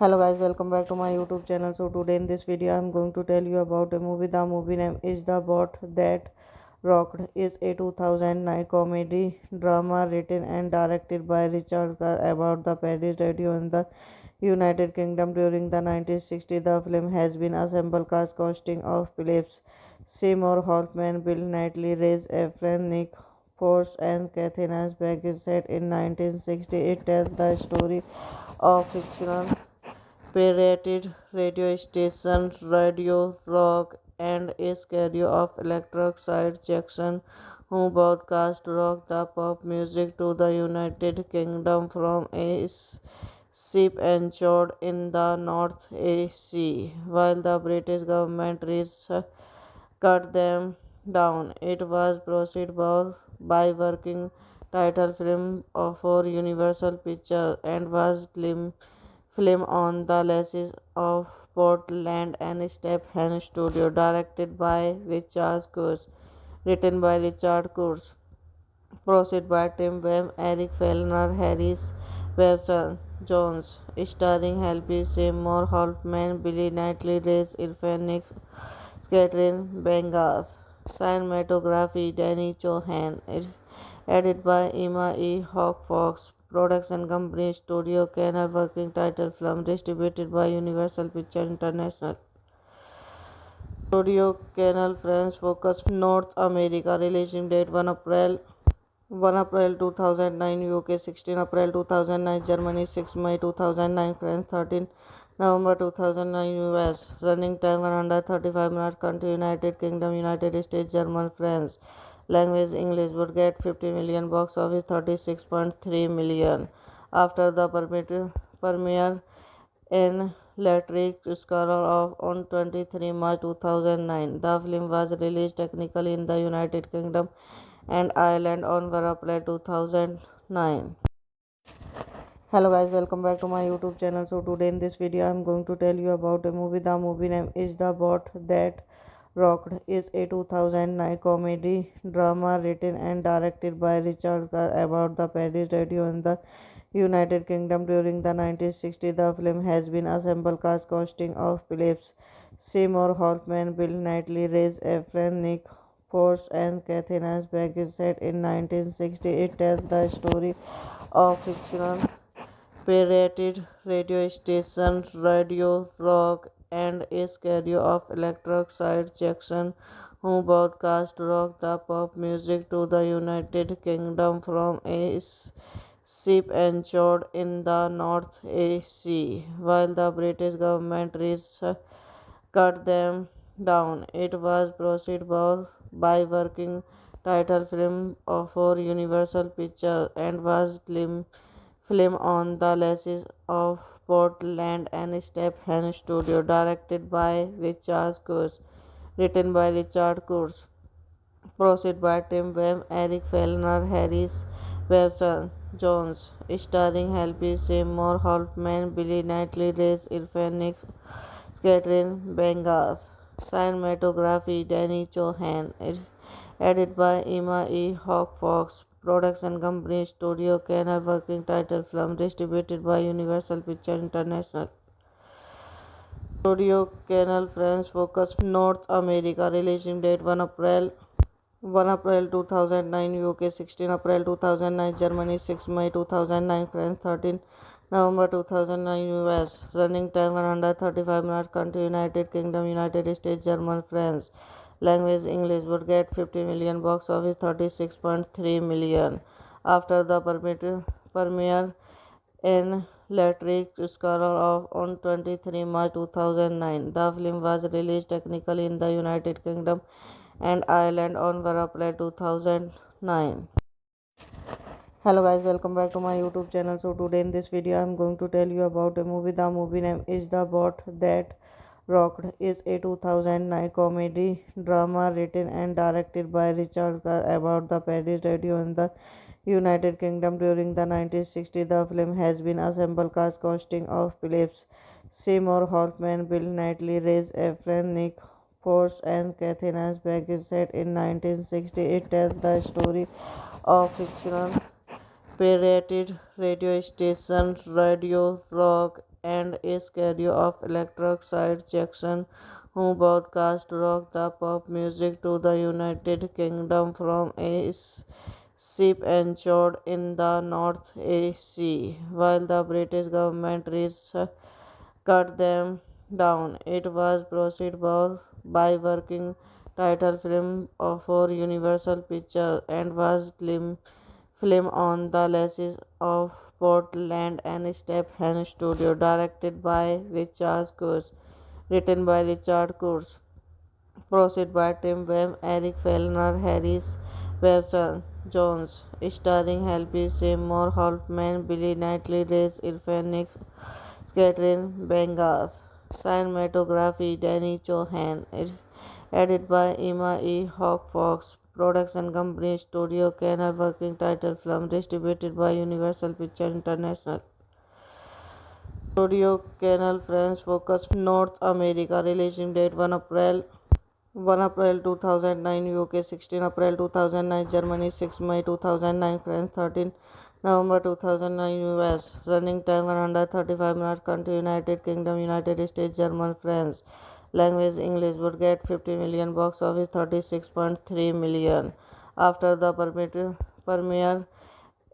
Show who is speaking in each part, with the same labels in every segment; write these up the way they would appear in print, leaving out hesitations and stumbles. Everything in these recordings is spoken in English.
Speaker 1: Hello guys, welcome back to my YouTube channel. So today in this video I'm going to tell you about a movie. The movie name is The Boat That Rocked. Is a 2009 comedy drama written and directed by Richard Gere about the Paris radio in the United Kingdom during the 1960s. The film has been assembled cast consisting of Phillips Seymour Hoffman, Bill Knightley, Rhys Ifans, Nick Force, and Kathy Back. Is set in 1960. It tells the story of fictional pirated radio station Radio Rock and a schedule of Electric Side Jackson, who broadcast rock the pop music to the United Kingdom from a ship anchored in the North Sea, while the British government cut them down. It was proceeded by working title film for Universal Pictures and was film on the license of Portland and Stephen Studio, directed by Richard Curtis, written by Richard Curtis, produced by Tim Webb, Eric Fellner, Harris Webster Jones, starring Helby Seymour Hoffman, Billy Knightley, Rhys Ifans, Catherine Bengas, cinematography Danny Chohan, edited by Emma E. Hawk Fox, production company Studio Canal, working title film distributed by Universal Pictures International. Studio Canal France focus North America, releasing date 1 April 2009, UK 16 April 2009, Germany 6 May 2009, France 13 November 2009, US. Running time 135 minutes. Country United Kingdom, United States, German, France. Language English. Would get 50 million. Box office 36.3 million. After the premiere in Electric Scarlet of on 23 March 2009, the film was released technically in the United Kingdom and Ireland on 1 April 2009. Hello guys, welcome back to my YouTube channel. So today in this video I'm going to tell you about a movie. The movie name is The Boat That Rocked. Is a 2009 comedy drama written and directed by Richard Gere about the Paris radio in the United Kingdom during the 1960s. The film has been assembled cast consisting of Phillips Seymour Hoffman, Bill Knightley, Rhys Ifans, Nick Force, and Kathy Back. Is set in 1960. It tells the story of fictional pirated radio station Radio Rock and a schedule of Electric Side Jackson, who broadcast rock the pop music to the United Kingdom from a ship anchored in the North Sea, while the British government cut them down. It was proceeded by working title film for Universal Pictures and was film on the license of Portland and Stephen Studio, directed by Richard Curtis, written by Richard Curtis. Proceed by Tim Webb, Eric Fellner, Harris Webster Jones, starring Helby Seymour Hoffman, Billy Knightley, Reyes Irfan, Catherine Bengas. Cinematography Danny Chohan. Edited by Emma E. Hawk Fox. Production company Studio Canal. Working title film distributed by Universal Pictures International. Studio Canal France focus North America. Releasing date 1 April 2009 UK, 16 April 2009 Germany, 6 May 2009 France, 13 November 2009 US. Running time 135 minutes. Country United Kingdom, United States, German, France. Language English. Would get 50 million. Box office 36.3 million. After the premiere in Electric Scholar of on 23 March 2009. The film was released technically in the United Kingdom and Ireland on 1 April 2009. Hello guys, welcome back to my YouTube channel. So today in this video I am going to tell you about a movie. The movie name is The Boat That Rocked. Is a 2009 comedy drama written and directed by Richard Gere about the Paris radio in the United Kingdom during the 1960s. The film has been assembled cast consisting of Phillips Seymour Hoffman, Bill Knightley, Reyes Efren, Nick Force, and Kathy Nasberg. Is set in 1960. It tells the story of fictional pirated radio station Radio Rock and a schedule of Electric Side Jackson, who broadcast rock the pop music to the United Kingdom from a ship anchored in the North Sea, while the British government cut them down. It was proceeded by working title film for Universal Pictures and was film on the license of Portland and Stephen Studio, directed by Richard Curtis, written by Richard Curtis. Proceed by Tim Webb, Eric Fellner, Harris Webster Jones, starring Helby Seymour Hoffman, Billy Knightley, Reyes Irfan, Catherine Bengas. Cinematography Danny Chohan. Edited by Emma E. Hawk Fox. Production company Studio Canal. Working title film distributed by Universal Pictures International. Studio Canal France focus North America. Releasing date 1 April 2009 UK, 16 April 2009 Germany, 6 May 2009 France, 13 November 2009 US. Running time 135 minutes. Country United Kingdom, United States, German, France. Language English. Would get 50 million. Box office 36.3 million. After the premiere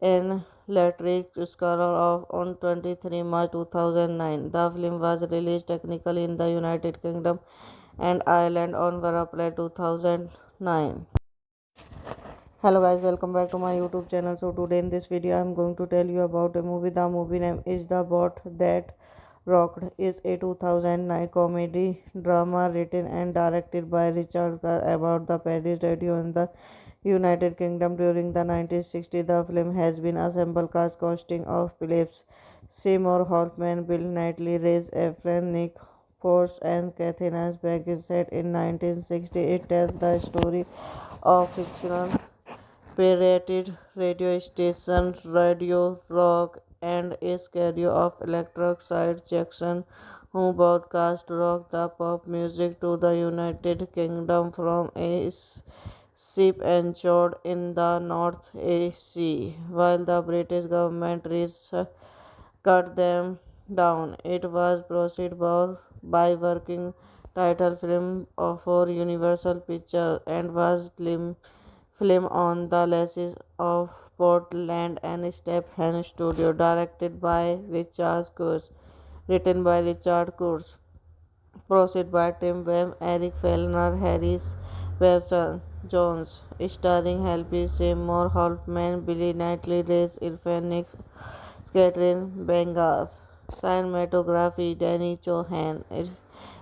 Speaker 1: in Electric Scholar of on 23 March 2009. The film was released technically in the United Kingdom and Ireland on 1 April 2009. Hello guys, welcome back to my YouTube channel. So today in this video I am going to tell you about a movie. The movie name is The Boat That Rocked. Is a 2009 comedy drama written and directed by Richard Gere about the Paris radio in the United Kingdom during the 1960s. The film has been assembled cast consisting of Phillips Seymour Hoffman, Bill Knightley, Reyes Efren, Nick Force, and Kathy Nasberg. Is set in 1960. It tells the story of fictional pirated radio station Radio Rock and a schedule of Electric Side Jackson, who broadcast rock the pop music to the United Kingdom from a ship anchored in the North Sea, while the British government cut them down. It was proceeded by working title film for Universal Pictures and was film on the license of Portland and Stephen Studio, directed by Richard Curtis, written by Richard Curtis. Proceed by Tim Webb, Eric Fellner, Harris Webster Jones, starring Helby Seymour Hoffman, Billy Knightley, Reyes Irfan, Catherine Bengas. Cinematography Danny Chohan.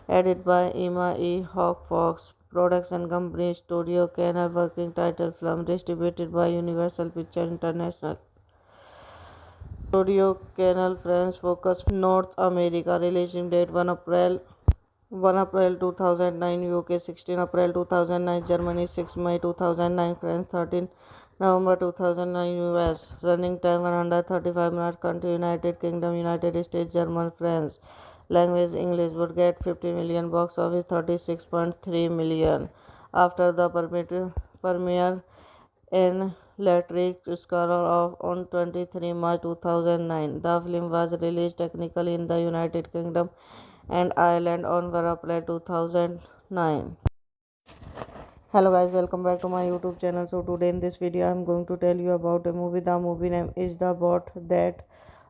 Speaker 1: Edited by Emma E. Hawk Fox. Production company Studio Canal. Working title film distributed by Universal Pictures International. Studio Canal France focus North America. Releasing date 1 1 April 2009 UK, 16 April 2009 Germany, 6 May 2009 France, 13 November 2009 US. Running time 135 minutes. Country United Kingdom, United States, German, France. Language English. Would get 50 million. Box office 36.3 million. After the premiere in Electric Scholar of on 23 March 2009. The film was released technically in the United Kingdom and Ireland on April 2009. Hello guys, welcome back to my YouTube channel. So today in this video I am going to tell you about a movie. The movie name is The Boat That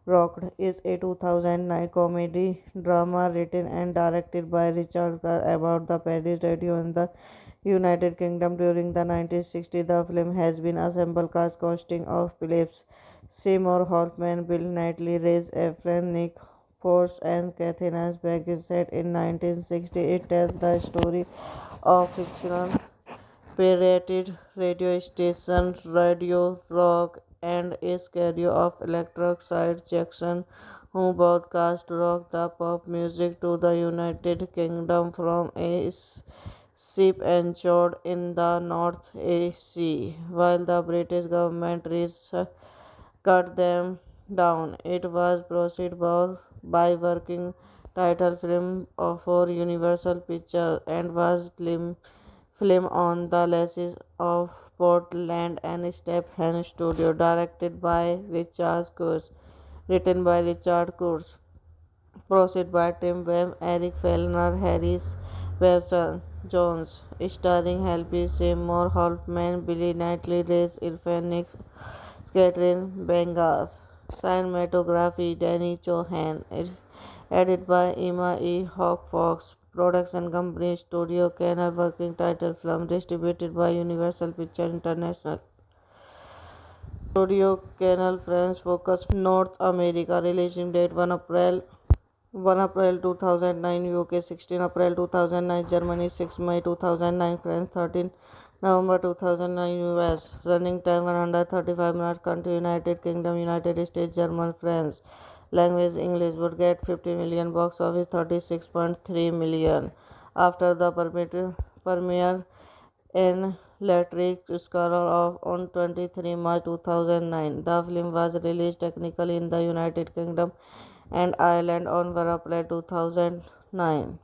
Speaker 1: Rocked. Is a 2009 comedy drama written and directed by Richard Gere about the Paris radio in the United Kingdom during the 1960s. The film has been assembled cast consisting of Phillips Seymour Hoffman, Bill Knightley, Rhys Ifans, Nick Force, and Kathy Nasberg. Is set in 1960. It tells the story of fictional pirated radio station Radio Rock and a schedule of Electric Side Jackson, who broadcast rock the pop music to the United Kingdom from a ship anchored in the North Sea, while the British government cut them down. It was proceeded by working title film for Universal Pictures and was film on the license of Portland and Stephen Studio, directed by Richard Curtis, written by Richard Curtis, produced by Tim Webb, Eric Fellner, Harris Webster Jones, starring Helby Seymour Hoffman, Billy Knightley, Rhys Ifans, Catherine Bengas. Cinematography Danny Chohan. Edited by Emma E. Hawk Fox. Production company Studio Canal. Working title film distributed by Universal Pictures International. Studio Canal France. Focus North America. Release date 1 April 2009 UK, 16 April 2009 Germany, 6 May 2009 France, 13 November 2009 US. Running time 135 minutes. Country United Kingdom, United States, German, France. Language English. Would get 50 million. Box office 36.3 million. After the premiere in Electric Scholar of on 23 March 2009. The film was released technically in the United Kingdom and Ireland on April 2009.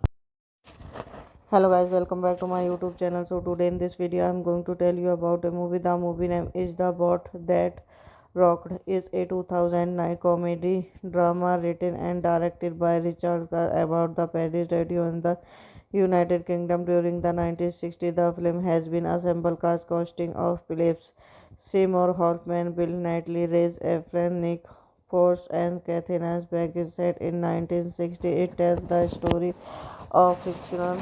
Speaker 1: Hello guys, welcome back to my YouTube channel. So today in this video I am going to tell you about a movie. The movie name is The Boat That Rocked. Is a 2009 comedy drama written and directed by Richard Gere about the Paris radio in the United Kingdom during the 1960s. The film has been assembled cast consisting of Phillips Seymour Hoffman, Bill Knightley, Rhys Ifans, Nick Force, and Kathy Nasberg. Is set in 1960. It tells the story of fictional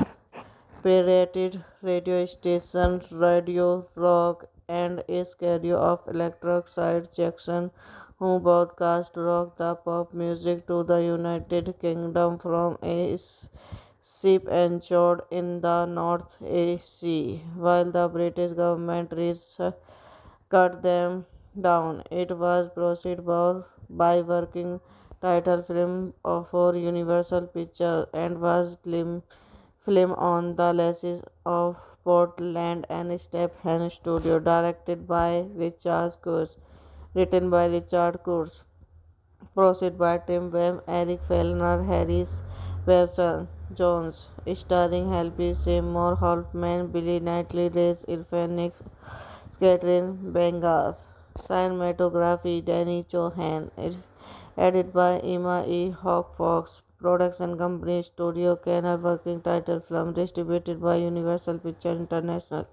Speaker 1: pirated radio station Radio Rock and a schedule of Electric Side Jackson, who broadcast rock the pop music to the United Kingdom from a ship anchored in the North Sea, while the British government cut them down. It was proceeded by working title film for Universal Pictures and was film on the license of Portland and Stephen Studio, directed by Richard Curtis, written by Richard Curtis, produced by Tim Webb, Eric Fellner, Harris Webster Jones, starring Helby Seymour Hoffman, Billy Knightley, Rhys Ifans, Catherine Bengas. Cinematography Danny Chohan. Edited by Emma E. Hawk Fox. Production company Studio Canal. Working title film distributed by Universal Pictures International.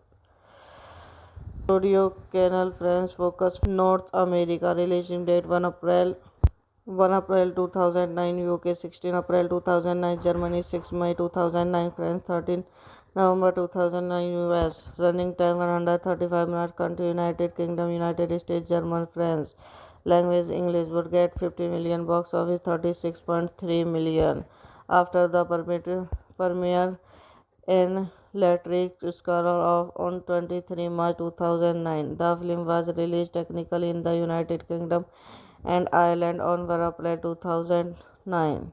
Speaker 1: Studio Canal France. Focus North America. Release date 1 April 2009 UK, 16 April 2009 Germany, 6 May 2009 France, 13 November 2009 US. Running time 135 minutes. Country United Kingdom, United States, German, France. Language English. Would get 50 million. Box office 36.3 million. After the premiere in Electric Scholar of on 23 March 2009. The film was released technically in the United Kingdom and Ireland on April 2009.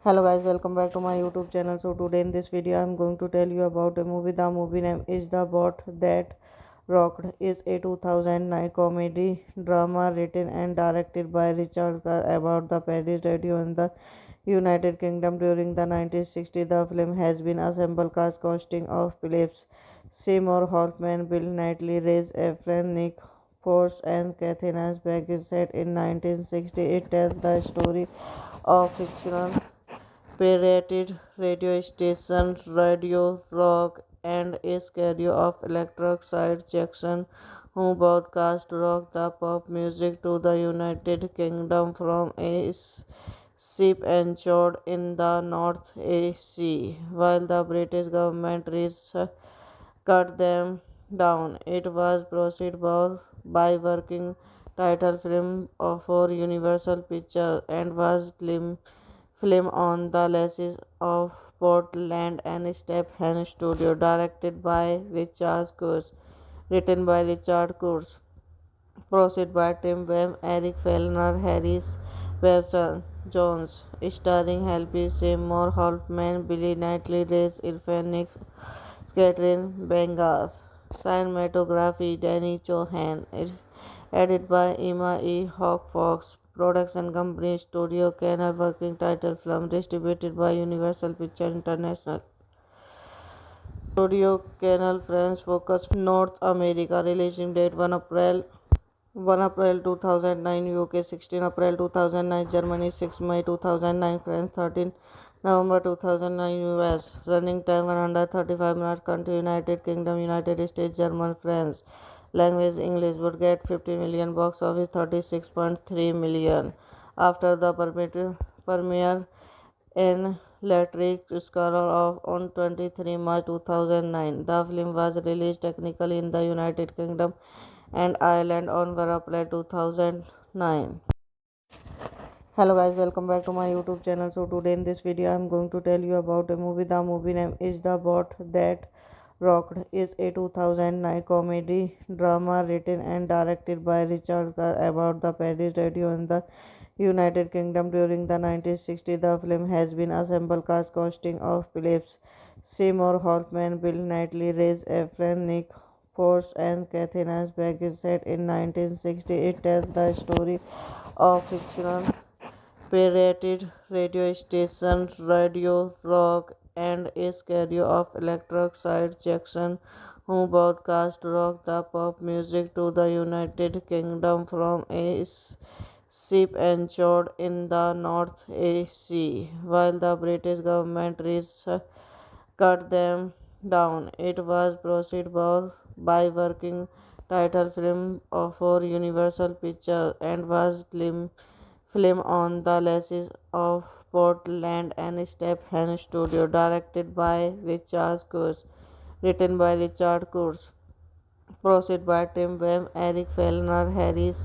Speaker 1: Hello guys, welcome back to my YouTube channel. So today in this video I'm going to tell you about a movie. The movie name is The Boat That Rocked. Is a 2009 comedy drama written and directed by Richard Gere about the Paris radio in the United Kingdom during the 1960s. The film has been assembled cast consisting of Phillips Seymour Hoffman, Bill Knightley, Rhys Ifans, Nick Force, and Kathy Back is set in 1960. It tells the story of fictional pirated radio station Radio Rock and a schedule of electric side Jackson, who broadcast rock the pop music to the United Kingdom from a ship anchored in the North Sea, while the British government cut them down. It was proceeded by working title film for Universal Pictures and was film on the license of Portland and Stephen Studio, directed by Richard Curtis, written by Richard Curtis, produced by Tim Webb, Eric Fellner, Harris Webster Jones, starring Helby Seymour Hoffman, Billy Knightley, Rhys Ifans, Nick Catherine Bengas, cinematography Danny Chohan, edited by Emma E. Hawk Fox, production company Studio Canal, working title film distributed by Universal Pictures International. Studio Canal France focus North America, releasing date 1 April 2009, UK 16 April 2009, Germany 6 May 2009, France 13 November 2009, US. Running time 135 minutes. Country United Kingdom, United States, German, France. Language English. Would get 50 million. Box office 36.3 million. After the premiere in Electric Scholar of on 23 March 2009. The film was released technically in the United Kingdom and Ireland on 1 April 2009. Hello guys, welcome back to my YouTube channel. So today in this video I'm going to tell you about a movie. The movie name is The Boat That Rocked. Is a 2009 comedy drama written and directed by Richard Gere about the Paris radio in the United Kingdom during the 1960s. The film has been assembled cast consisting of Phillips Seymour Hoffman, Bill Knightley, Rhys Ifans, Nick Force, and Kathy Back is set in 1960. It tells the story of fictional pirated radio station Radio Rock and a schedule of electric side Jackson, who broadcast rock the pop music to the United Kingdom from a ship anchored in the North Sea, while the British government cut them down. It was proceeded by working title film for Universal Pictures and was film on the license of Portland and Stephen Studio, directed by Richard Curtis, written by Richard Curtis, produced by Tim Webb, Eric Fellner, Harris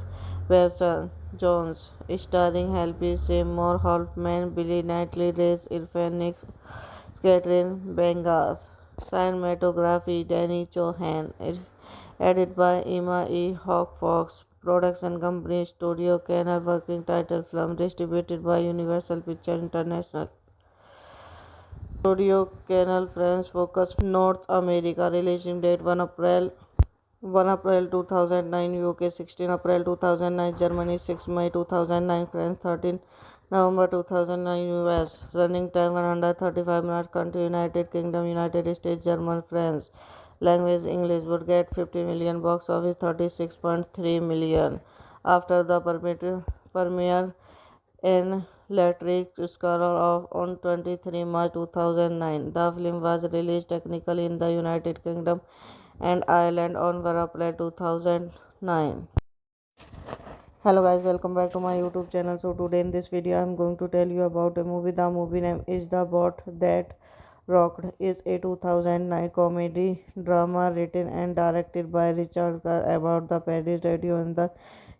Speaker 1: Webster Jones, starring Helby Seymour Hoffman, Billy Knightley, Rhys Ifans, Nick Catherine Bengas, cinematography Danny Chohan, edited by Emma E. Hawk Fox, production company Studio Canal, working title film distributed by Universal Pictures International. Studio Canal France focus North America, releasing date 1 April 2009, UK 16 April 2009, Germany 6 May 2009, France 13 November 2009, US. Running time 135 minutes. Country United Kingdom, United States, German, France. Language English. Would get 50 million. Box office 36.3 million. After the premiere in Electric Scholar of on 23 March 2009. The film was released technically in the United Kingdom and Ireland on 1 April 2009. Hello guys, welcome back to my YouTube channel. So today in this video I'm going to tell you about a movie. The movie name is The Boat That Rocked. Is a 2009 comedy drama written and directed by Richard Gere about the Paris radio in the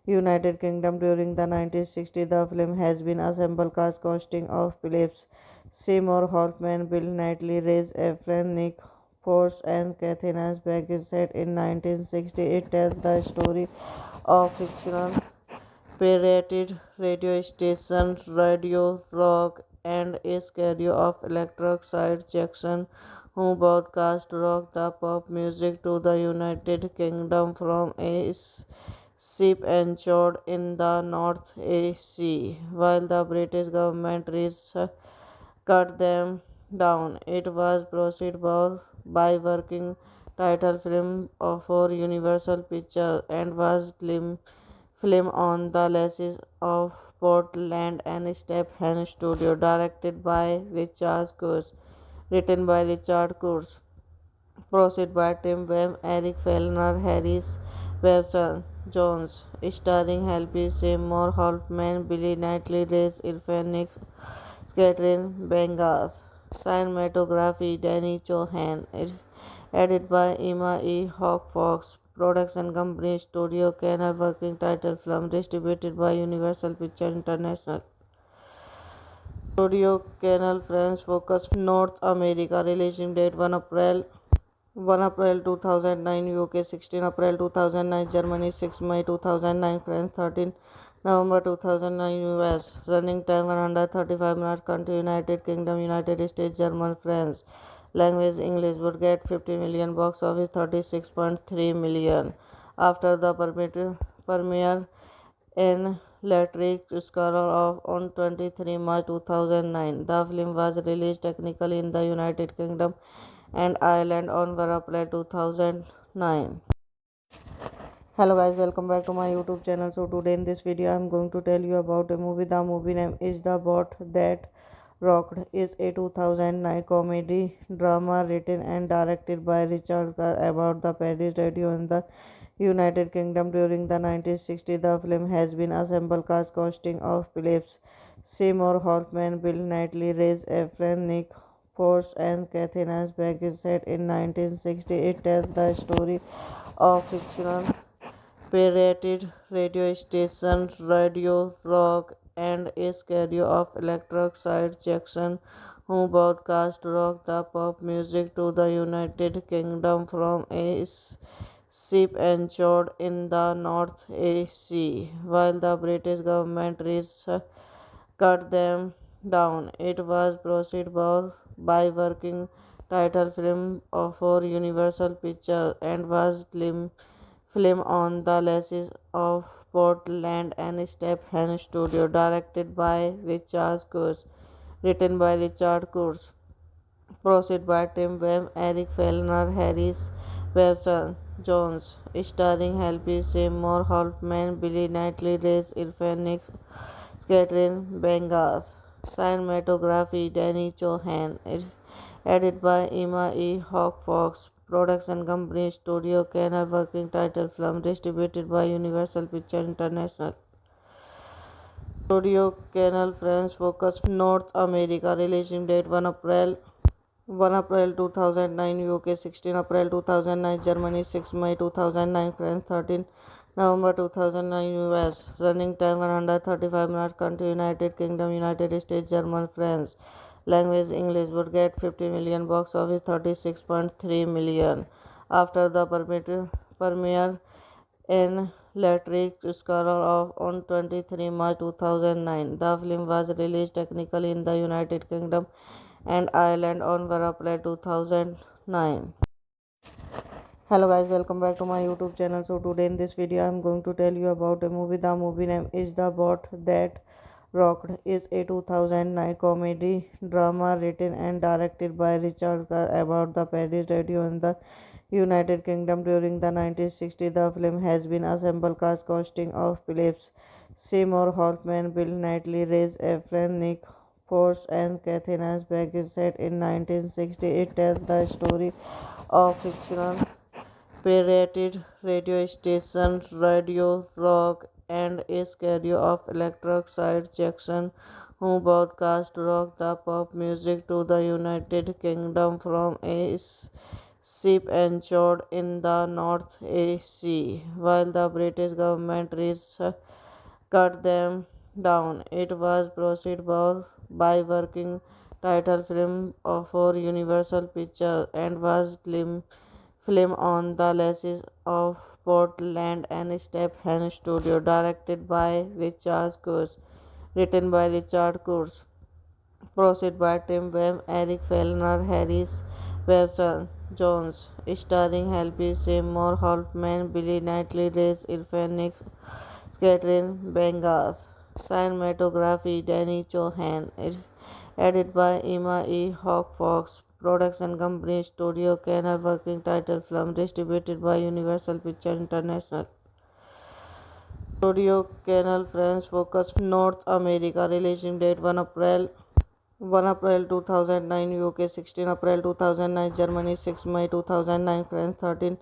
Speaker 1: United Kingdom during the 1960s. The film has been assembled cast consisting of Phillips Seymour Hoffman, Bill Knightley, Rhys Ifans, Nick Force, and Kathy Back is set in 1960. It tells the story of fictional pirated radio station Radio Rock and a stereo of electric side Jackson, who broadcast rock the pop music to the United Kingdom from a ship anchored in the North Sea, while the British government cut them down. It was proceeded by working title film for Universal Pictures and was film on the license of Portland and Stephen Studio, directed by Richard Curtis, written by Richard Curtis, proceeded by Tim Webb, Eric Fellner, Harris Webster Jones, starring Happy Seymour Hoffman, Billy Knightley, Rhys Ifans, Catherine Bengas. Cinematography Danny Chohan. Edited by Emma E. Hawk Fox. Production company Studio Canal. Working title film distributed by Universal Pictures International. Studio Canal France focus North America. Release date 1 April 2009 UK, 16 April 2009 Germany, 6 May 2009 France, 13 November 2009 US. Running time 135 minutes. Country United Kingdom, United States, German, France. Language English. Would get 50 million. Box office 36.3 million. After the premiere in Electric Scholar of on 23 March 2009. The film was released technically in the United Kingdom and Ireland on 1 April 2009. Hello guys, welcome back to my YouTube channel. So today in this video I am going to tell you about a movie. The movie name is The Boat That Rocked. Is a 2009 comedy drama written and directed by Richard Gere about the Paris radio in the United Kingdom during the 1960s. The film has been assembled cast consisting of Philip Seymour Hoffman, Bill Knightley, Rhys Ifans, Nick Force, and Catherine Asbeck. Is set in 1960. It tells the story of fictional pirated radio station Radio Rock and a stereo of electric side Jackson, who broadcast rock the pop music to the United Kingdom from a ship anchored in the North Sea, while the British government cut them down. It was proceeded by working title film for Universal Pictures and was film on the license of Portland and Stephen Studio, directed by Richard Curtis, written by Richard Curtis, proceeded by Tim Webb, Eric Fellner, Harris Webster Jones, starring Happy Seymour Hoffman, Billy Knightley, Rhys Ifans, Catherine Bengas. Cinematography Danny Chohan. Edited by Emma E. Hawk Fox. Production company Studio Canal. Working title film distributed by Universal Pictures International. Studio Canal France focus North America. Release date 1 April 2009 UK, 16 April 2009 Germany, 6 May 2009 France, 13 November 2009 US. Running time 135 minutes. Country United Kingdom, United States, German, France. Language English. Would get 50 million. Box office 36.3 million. After the premiere in Electric Scholar of on 23 March 2009. The film was released technically in the United Kingdom and Ireland on 1 April 2009. Hello guys, welcome back to my YouTube channel. So today in this video I am going to tell you about a movie. The movie name is The Boat That Rocked. Is a 2009 comedy drama written and directed by Richard Gere about the Paris radio in the United Kingdom during the 1960s. The film has been assembled cast consisting of Philip Seymour Hoffman, Bill Knightley, Rhys Ifans, Nick Force, and Catherine Asbeck. Is set in 1960. It tells the story of fictional pirated radio station Radio Rock and a stereo of electric side Jackson, who broadcast rock the pop music to the United Kingdom from a ship anchored in the North Sea, while the British government cut them down. It was proceeded by working title film for Universal Pictures and was film on the license of Portland and Stephen Studio, directed by Richard Curtis, written by Richard Curtis, Proceed by Tim Webb, Eric Fellner, Harris Webster Jones, starring Helby Seymour Hoffman, Billy Knightley, Reyes Irfan, Catherine Bengas. Cinematography Danny Chohan. Edited by Emma E. Hawk Fox. Production company Studio Canal. Working title film distributed by Universal Pictures International. Studio Canal France focus North America. Releasing date 1 April 2009 UK, 16 April 2009 Germany, 6 May 2009 France, 13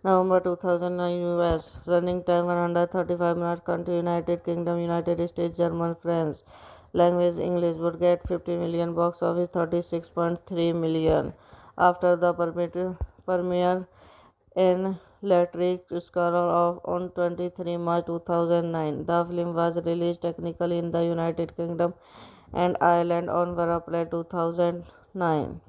Speaker 1: November 2009 US. Running time 135 minutes. Country United Kingdom, United States, German, France. Language English. Would get 50 million. Box office 36.3 million. After the premiere in Electric Scholar of on 23 March 2009. The film was released technically in the United Kingdom and Ireland on 1 April 2009.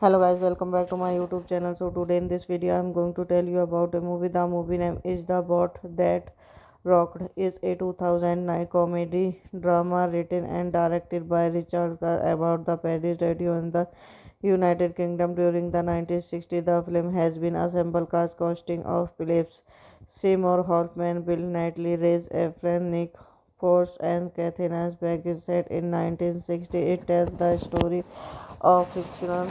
Speaker 1: Hello guys, welcome back to my YouTube channel. So today in this video I am going to tell you about a movie. The movie name is The Boat That Rocked. Is a 2009 comedy drama written and directed by Richard Gere about the Paris radio in the United Kingdom during the 1960s. The film has been assembled cast consisting of Phillips Seymour Hoffman, Bill Knightley, Reyes Efren, Nick Force, and Kathy Nasberg. Is set in 1960. It tells the story of fictional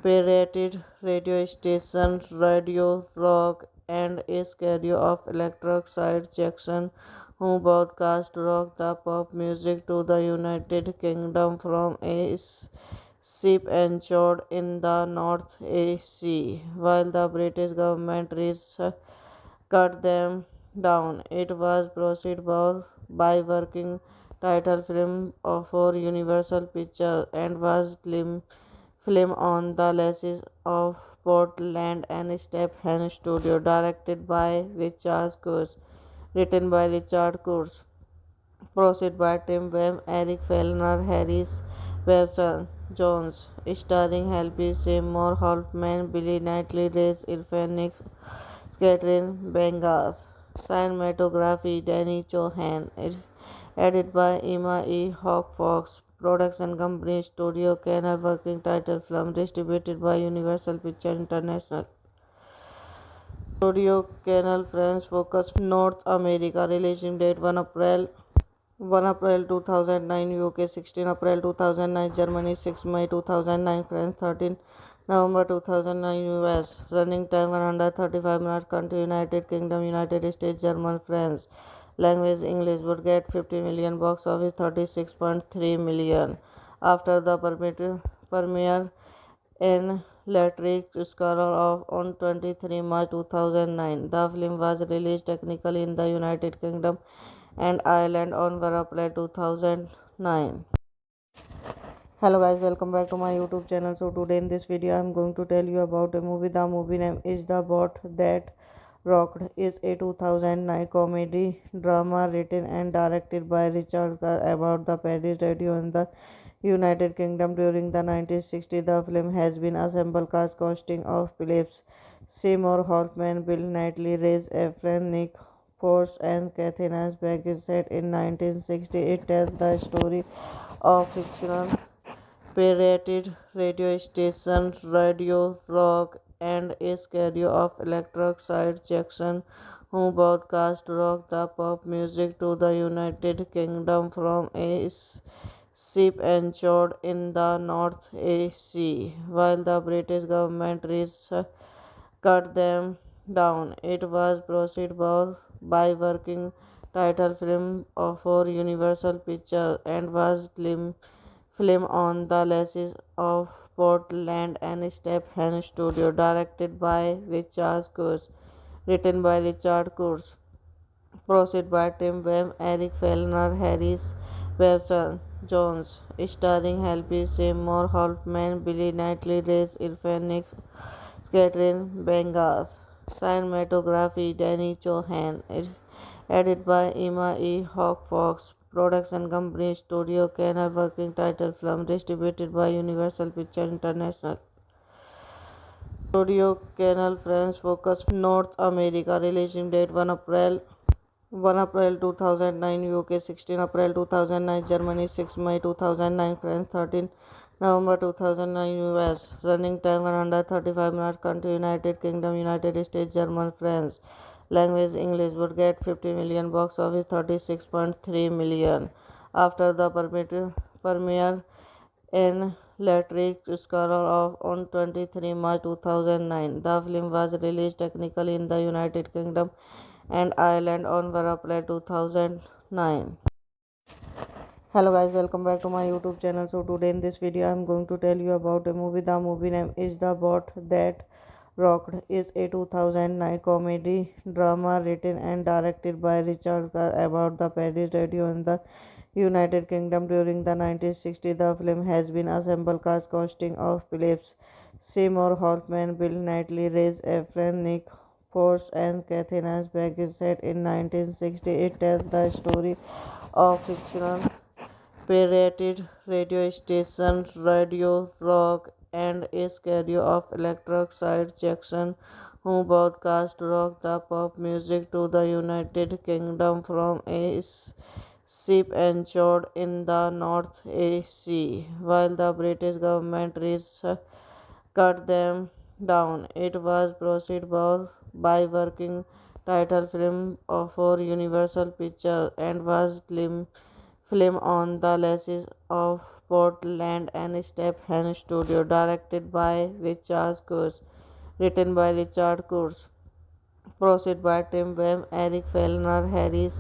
Speaker 1: pirated radio station Radio Rock and a schedule of electric side Jackson, who broadcast rock the pop music to the United Kingdom from a ship anchored in the North Sea, while the British government cut them down. It was proceeded by working title film for Universal Pictures and was film on the license of Portland and Stephen Studio, directed by Richard Curtis, written by Richard Curtis. Proceed by Tim Webb, Eric Fellner, Harris Webster Jones, starring Helby Seymour Hoffman, Billy Knightley, Reyes Irfan, Catherine Bengas. Cinematography Danny Chohan. Edited by Emma E. Hawk Fox. Production company Studio Canal. Working title film distributed by Universal Pictures International. Studio Canal France focus North America. Releasing date 1 April 2009 UK, 16 April 2009 Germany, 6 May 2009 France, 13 November 2009 US. Running time 135 minutes. Country United Kingdom, United States, German, France. Language English. Would get 50 million. Box office 36.3 million. After the premiere in Electric Scholar of on 23 March 2009. The film was released technically in the United Kingdom and Ireland on 1 April 2009. Hello guys, welcome back to my YouTube channel. So today in this video I am going to tell you about a movie. The movie name is The Boat That Rocked. Is a 2009 comedy drama written and directed by Richard Gere about the Paris radio in the United Kingdom during the 1960s. The film has been assembled cast consisting of Phillips Seymour Hoffman, Bill Knightley, Reyes Efren, Nick Force, and Kathy Nasberg. Is set in 1960. It tells the story of fictional pirated radio station Radio Rock and a schedule of electric side Jackson, who broadcast rock the pop music to the United Kingdom from a ship anchored in the North Sea, while the British government cut them down. It was proceeded by working title film for Universal Pictures and was film on the license of Portland and Stephen Studio, directed by Richard Curtis, written by Richard Curtis. Proceed by Tim Webb, Eric Fellner, Harris Webster Jones, starring Helby Seymour Hoffman, Billy Knightley, Reyes Irfan, Catherine Bengas. Cinematography Danny Chohan. Edited by Emma E. Hawk Fox. Production company Studio Canal. Working title film distributed by Universal Pictures International. Studio Canal France focus North America. Releasing date 1 1 April 2009 UK, 16 April 2009 Germany, 6 May 2009 France, 13 November 2009 US. Running time 135 minutes. Country United Kingdom, United States, German, France. Language English. Would get 50 million. Box office 36.3 million. After the premiere in Electric Scholar of on 23 March 2009. The film was released technically in the United Kingdom and Ireland on April 2009. Hello guys, welcome back to my YouTube channel. So today in this video I am going to tell you about a movie. The movie name is The Boat That Rocked. Is a 2009 comedy drama written and directed by Richard Gere about the Paris radio in the United Kingdom during the 1960s. The film has been assembled cast consisting of Philip Seymour Hoffman, Bill Knightley, Rhys Ifans, Nick Force, and Kathy Bates. Is set in 1960. It tells the story of fictional pirated radio station Radio Rock and a schedule of Electric Side Jackson, who broadcast rock the pop music to the United Kingdom from a ship anchored in the North Sea, while the British government cut them down. It was proceeded by working title film for Universal Pictures and was film on the license of Portland and Stephen Studio, directed by Richard Curtis, written by Richard Curtis, produced by Tim Webb, Eric Fellner, Harris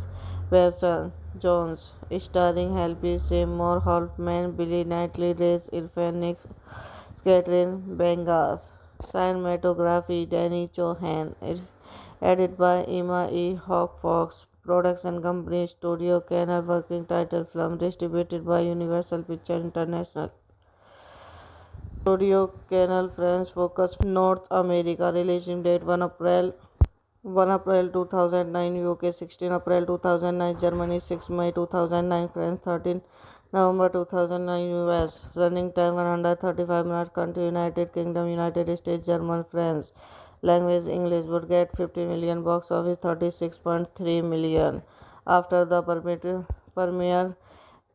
Speaker 1: Webster Jones, starring Helby Seymour Hoffman, Billy Knightley, Rhys Ifans, Catherine Bengas, cinematography Danny Chohan, edited by Emma E. Hawk Fox, production company Studio Canal, working title film distributed by Universal Pictures International. Studio Canal France focus North America. Releasing date 1 April 2009 UK, 16 April 2009 Germany, 6 May 2009 France, 13 November 2009 US. Running time 135 minutes. Country United Kingdom, United States, German, France. Language English. Would get 50 million. Box office 36.3 million. After the premiere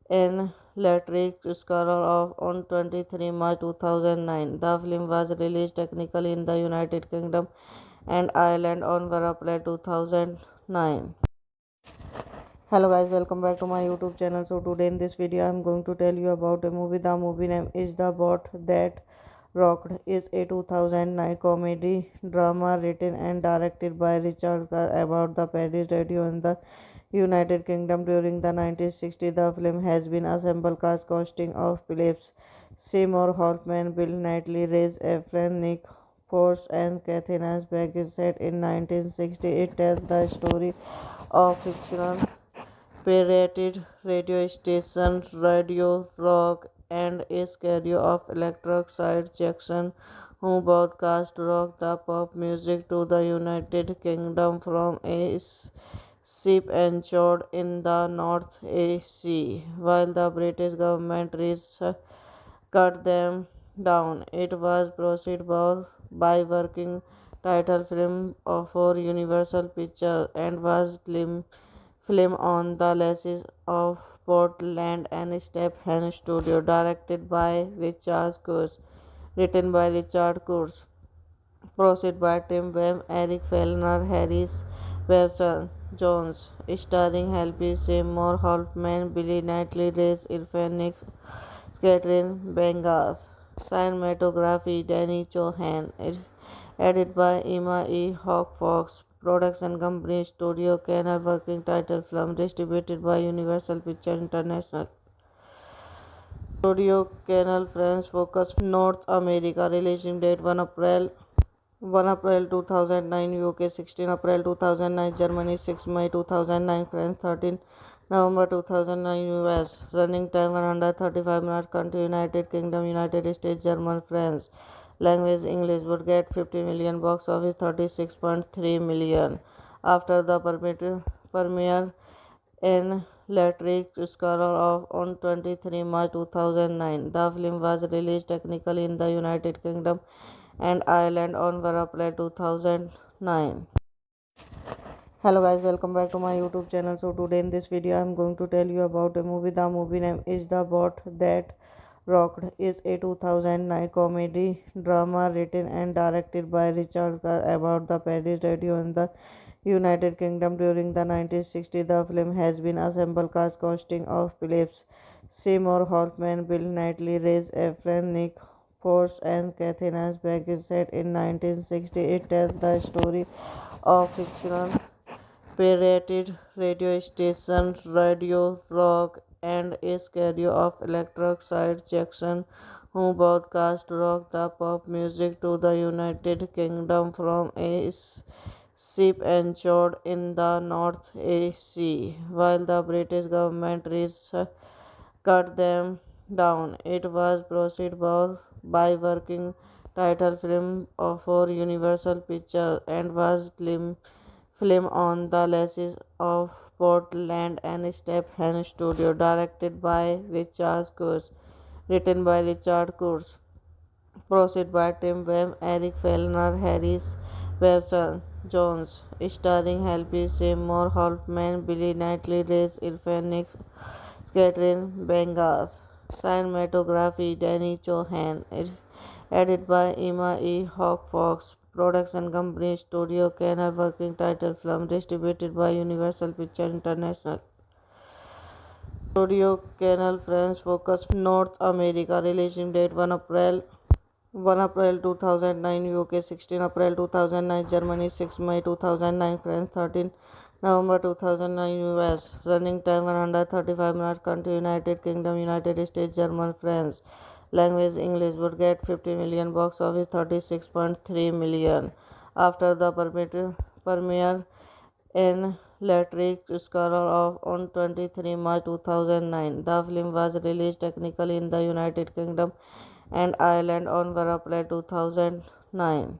Speaker 1: in Electric Scholar of on 23 March 2009. The film was released technically in the United Kingdom and Ireland on April 2009. Hello guys, welcome back to my YouTube channel. So today in this video I am going to tell you about a movie. The movie name is The Boat That Rocked. Is a 2009 comedy drama written and directed by Richard Gere about the Paris radio in the United Kingdom during the 1960s. The film has been assembled cast consisting of Philip Seymour Hoffman, Bill Knightley, Rhys Ifans, Nick Force, and Kathy Bates. Set in 1960. It tells the story of fictional pirated radio station Radio Rock and a schedule of Electric Side Jackson, who broadcast rock the pop music to the United Kingdom from a ship anchored in the North Sea, while the British government cut them down. It was proceeded by working title film for Universal Pictures and was film on the license of Portland and Stephen Studio, directed by Richard Curtis, written by Richard Curtis, produced by Tim Webb, Eric Fellner, Harris Webster Jones, starring Helby Seymour Hoffman, Billy Knightley, Rhys Ifans, Catherine Bengas, cinematography Danny Chohan, edited by Emma E. Hawk Fox, production company Studio Canal, working title film distributed by Universal Pictures International. Studio Canal France focus North America. Releasing date 1 April 2009 UK, 16 April 2009 Germany, 6 May 2009 France, 13 November 2009 US. Running time 135 minutes. Country United Kingdom, United States, German, France. Language English. Would get 50 million. Box office 36.3 million. After the premiere in Electric Scholar of on 23 March 2009. The film was released technically in the United Kingdom and Ireland on April 2009. Hello guys, welcome back to my YouTube channel. So today in this video I'm going to tell you about a movie. The movie name is The Bot That Rocked. Is a 2009 comedy drama written and directed by Richard Gere about the Paris radio in the United Kingdom during the 1960s. The film has been assembled cast consisting of Phillips Seymour Hoffman, Bill Knightley, Rhys Ifans, Nick Force, and Kathy Back is set in 1960. It tells the story of fictional pirated radio station Radio Rock and a schedule of electric side Jackson who broadcast rock the pop music to the United Kingdom from a ship anchored in the North Sea. While the British government cut them down, it was proceeded by working title film for Universal Pictures and was film on the leases of Portland and Stephen Studio, directed by Richard Curtis, written by Richard Curtis, produced by Tim Webb, Eric Fellner, Harris Webster Jones, starring Happy Seymour Hoffman, Billy Knightley, Rhys Ifans, Nick Catherine Bengas, cinematography Danny Chohan, edited by Emma E. Hawk Fox, production company Studio Canal, working title film distributed by Universal Pictures International. Studio Canal France focus North America, releasing date 1 April 2009, UK 16 April 2009, Germany 6 May 2009, France 13 November 2009, US. Running time 135 minutes. Country United Kingdom, United States, German, France. Language English. Would get 50 million. Box office 36.3 million. After the premiere in Electric Scholar of on 23 March 2009, the film was released technically in the United Kingdom and Ireland on 1 April 2009.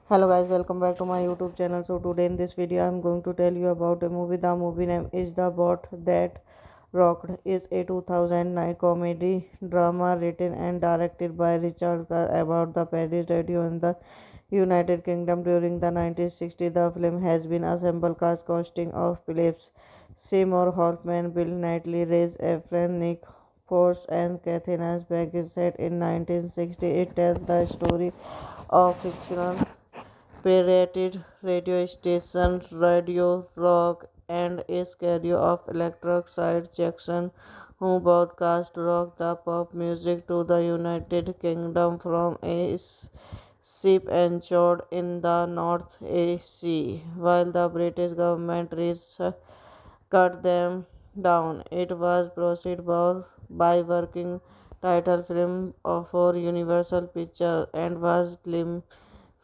Speaker 1: Hello guys, welcome back to my YouTube channel. So today in this video I'm going to tell you about a movie. The movie name is The Bot That Rocked. Is a 2009 comedy drama written and directed by Richard Gere about the Paris radio in the United Kingdom during the 1960s. The film has been assembled cast consisting of Phillips Seymour Hoffman, Bill Knightley, Rhys Ifans, Nick Force, and Kathy Back is set in 1960. It tells the story of fictional pirated radio station Radio Rock and a schedule of electric side Jackson who broadcast rock the pop music to the United Kingdom from a ship anchored in the North Sea. While the British government cut them down, it was proceeded by working title film for Universal Pictures and was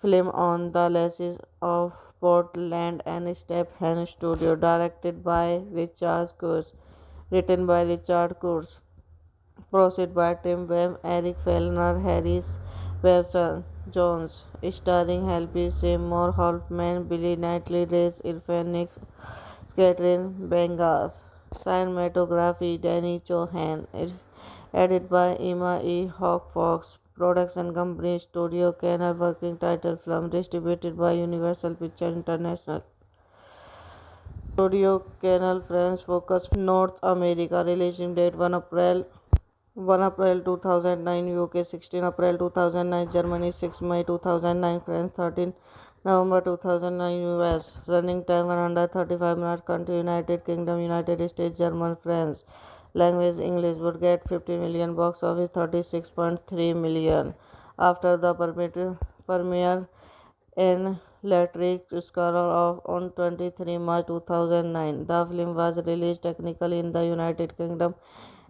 Speaker 1: film on the leases of Portland and Stephen Studio, directed by Richard Curtis, written by Richard Curtis, produced by Tim Webb, Eric Fellner, Harris Webster Jones, starring Happy Seymour Hoffman, Billy Knightley, Rhys Ifans, Nick Catherine Bengas, cinematography Danny Chohan, edited by Emma E. Hawk Fox, production company Studio Canal, working title film distributed by Universal Pictures International. Studio Canal France focus North America, releasing date 1 April 2009, UK 16 April 2009, Germany 6 May 2009, France 13 November 2009, US. Running time 135 minutes. Country United Kingdom, United States, German, France. Language English. Would get 50 million. Box office 36.3 million. After the premiere in Electric Scholar of on 23 March 2009, the film was released technically in the United Kingdom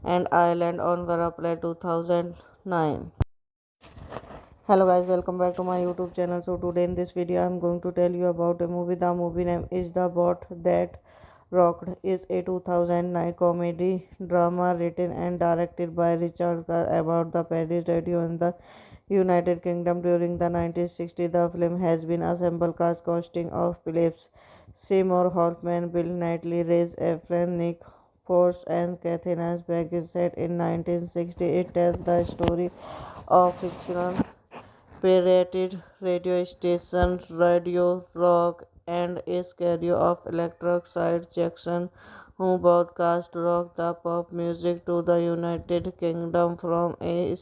Speaker 1: and Ireland on 1 April 2009. Hello guys, welcome back to my YouTube channel. So today in this video I'm going to tell you about a movie. The movie name is The Bot That Rocked. Is a 2009 comedy drama written and directed by Richard Gere about the Paris radio in the United Kingdom during the 1960s. The film has been assembled cast consisting of Phillips Seymour Hoffman, Bill Knightley, Rhys Ifans, Nick Force, and Kathy Back is set in 1960. It tells the story of fictional pirated radio station Radio Rock and a stereo of electric side Jackson, who broadcast rock the pop music to the United Kingdom from a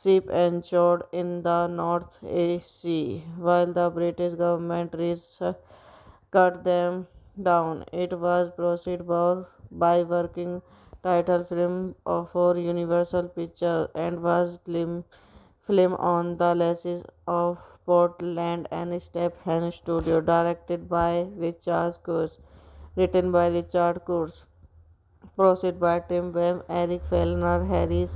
Speaker 1: ship anchored in the North Sea, while the British government cut them down. It was proceeded by working title film for Universal Pictures and was film on the license of Portland and Stephen Studio, directed by Richard Curtis, written by Richard Curtis, produced by Tim Webb, Eric Fellner, Harris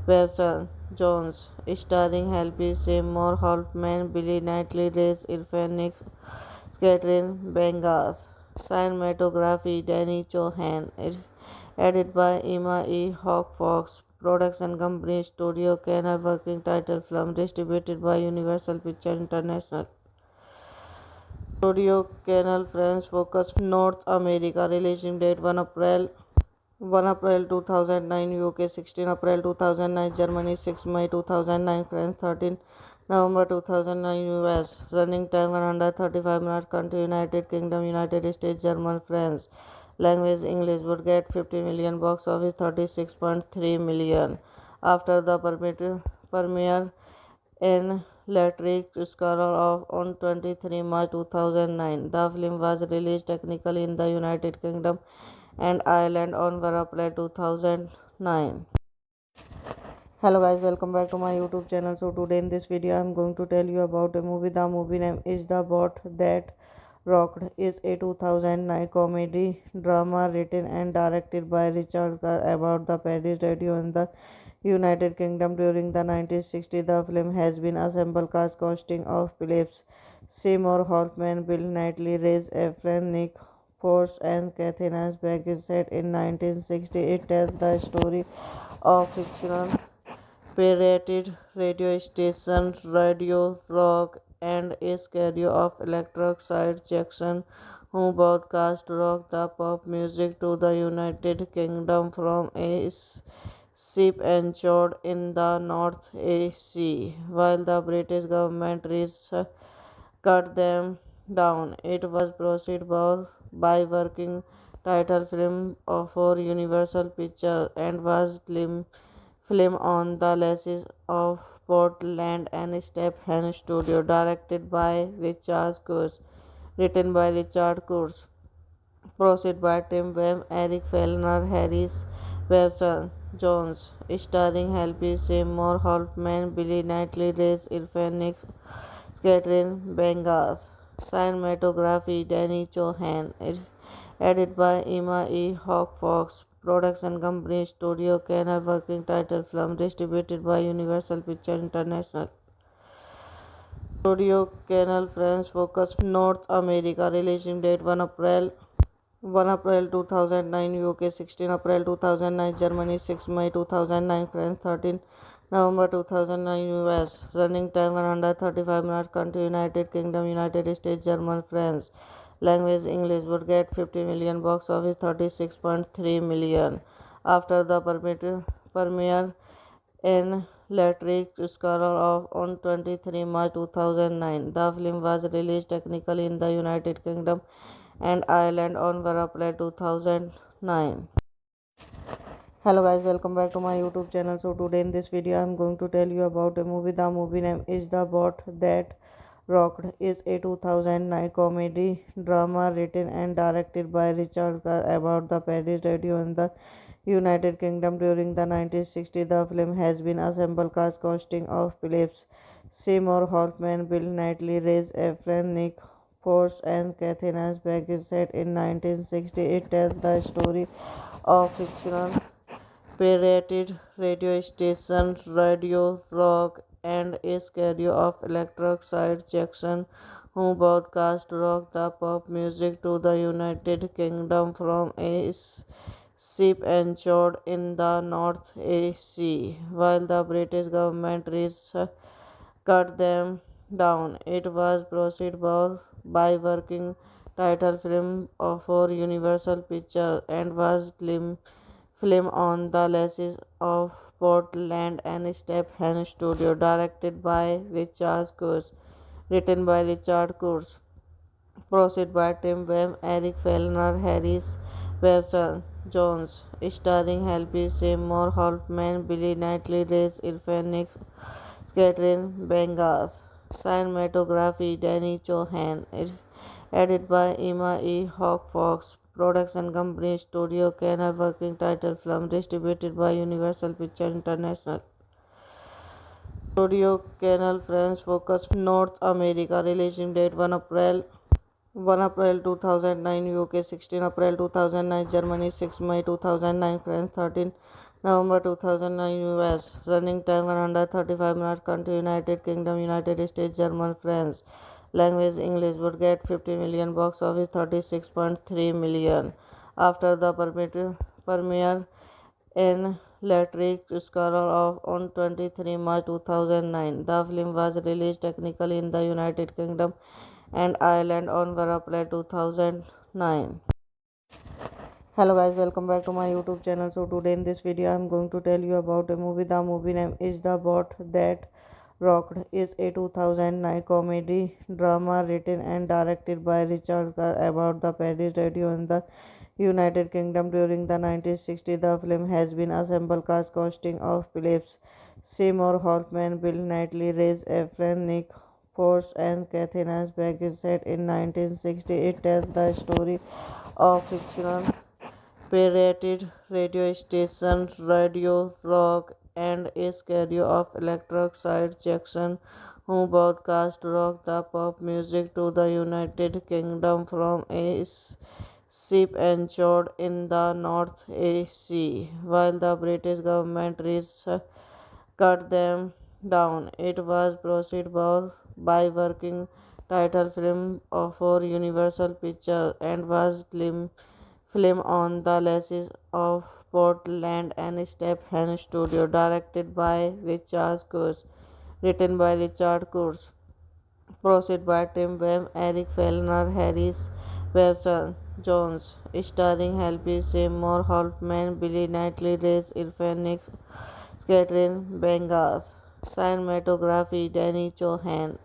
Speaker 1: Webster Jones, starring Helby Seymour Hoffman, Billy Knightley, Rhys Ifans, Catherine Bengas. Cinematography Danny Chohan. Edited by Emma E. Hawk Fox. Production company Studio Canal. Working title film distributed by Universal Pictures International. Studio Canal France focus North America. Release date 1 April 2009 UK, 16 April 2009 Germany, 6 May 2009 France, 13 November 2009 US. Running time 135 minutes. Country United Kingdom, United States, German, France. Language English. Would get 50 million. Box office 36.3 million. After the premiere in Electric Scarlet of on 23 March 2009. The film was released technically in the United Kingdom and Ireland on 1 April 2009. Hello guys, welcome back to my YouTube channel. So today in this video I am going to tell you about a movie. The movie name is The Boat That Rocked. Is a 2009 comedy drama written and directed by Richard Gere about the Paris radio in the United Kingdom during the 1960s. The film has been assembled cast consisting of Philip Seymour Hoffman, Bill Knightley, Rhys Ifans, Nick Force, and Catherine Asbeck. Is set in 1960. It tells the story of fictional pirated radio station Radio Rock and a stereo of electric side Jackson, who broadcast rock the pop music to the United Kingdom from a ship anchored in the North Sea, while the British government cut them down. It was proceeded by working title film for Universal Pictures and was film on the license of Portland and Stephen Studio, directed by Richard Curtis, written by Richard Curtis, produced by Tim Webb, Eric Fellner, Harris Webster Jones, starring Helby Seymour Hoffman, Billy Knightley, Rhys Ifans, Catherine Bengas. Cinematography Danny Chohan. Edited by Emma E. Hawk Fox. Production company Studio Canal. Working title film distributed by Universal Pictures International. Studio Canal France focus North America. Release date 1 April 2009 UK, 16 April 2009 Germany, 6 May 2009 France, 13 November 2009 US. Running time 135 minutes. Country United Kingdom, United States, German, France. Language English. Would get 50 million. Box office 36.3 million. After the premiere in Electric Scarlet of on 23 March 2009. The film was released technically in the United Kingdom and Ireland on 1 April 2009. Hello guys, welcome back to my YouTube channel. So today in this video I am going to tell you about a movie. The movie name is The Boat That Rocked. Is a 2009 comedy drama written and directed by Richard Gere about the Paris radio in the United Kingdom during the 1960s. The film has been assembled cast consisting of Philip Seymour Hoffman, Bill Knightley, Rhys Ifans, Nick Force, and Catherine Asbeck. Is set in 1960. It tells the story of fictional pirated radio station Radio Rock and a stereo of electric side Jackson, who broadcast rock the pop music to the United Kingdom from a ship anchored in the North Sea, while the British government cut them down. It was proceeded by working title film for Universal Pictures and was film on the license of Portland and Stephen Studio, directed by Richard Curtis, written by Richard Curtis, Proceed by Tim Webb, Eric Fellner, Harris Webster Jones, starring Helby Seymour Hoffman, Billy Knightley, Reyes Irfan, Catherine Bengas. Cinematography Danny Chohan. Edited by Emma E. Hawk Fox. Production company Studio Canal. Working title film distributed by Universal Pictures International. Studio Canal France focus North America. Releasing date 1 April 2009 UK, 16 April 2009 Germany, 6 May 2009 France, 13 November 2009 US. Running time 135 minutes. Country United Kingdom, United States, German, France. Language English. Would get 50 million. Box office 36.3 million. After the premiere in Electric Scholar of on 23 March 2009. The film was released technically in the United Kingdom and Ireland on 1 April 2009. Hello guys, welcome back to my YouTube channel. So today in this video I am going to tell you about a movie. The movie name is The Boat That Rocked. Is a 2009 comedy drama written and directed by Richard Gere about the Paris radio in the United Kingdom during the 1960s. The film has been assembled cast consisting of Phillips Seymour Hoffman, Bill Knightley, Reyes Efren, Nick Force, and Kathy Nasberg. Is set in 1960. It tells the story of fictional pirated radio station Radio Rock and a schedule of electric side Jackson, who broadcast rock the pop music to the United Kingdom from a ship anchored in the North Sea, while the British government cut them down. It was proceeded by working title film for Universal Pictures and was film on the license of Portland and Stephen Studio, directed by Richard Kurz, written by Richard Kurz. Proceed by Tim Webb, Eric Fellner, Harris Webster Jones, starring Helby Seymour Hoffman, Billy Knightley, Reyes Irfan, Catherine Bengas. Cinematography Danny Chohan.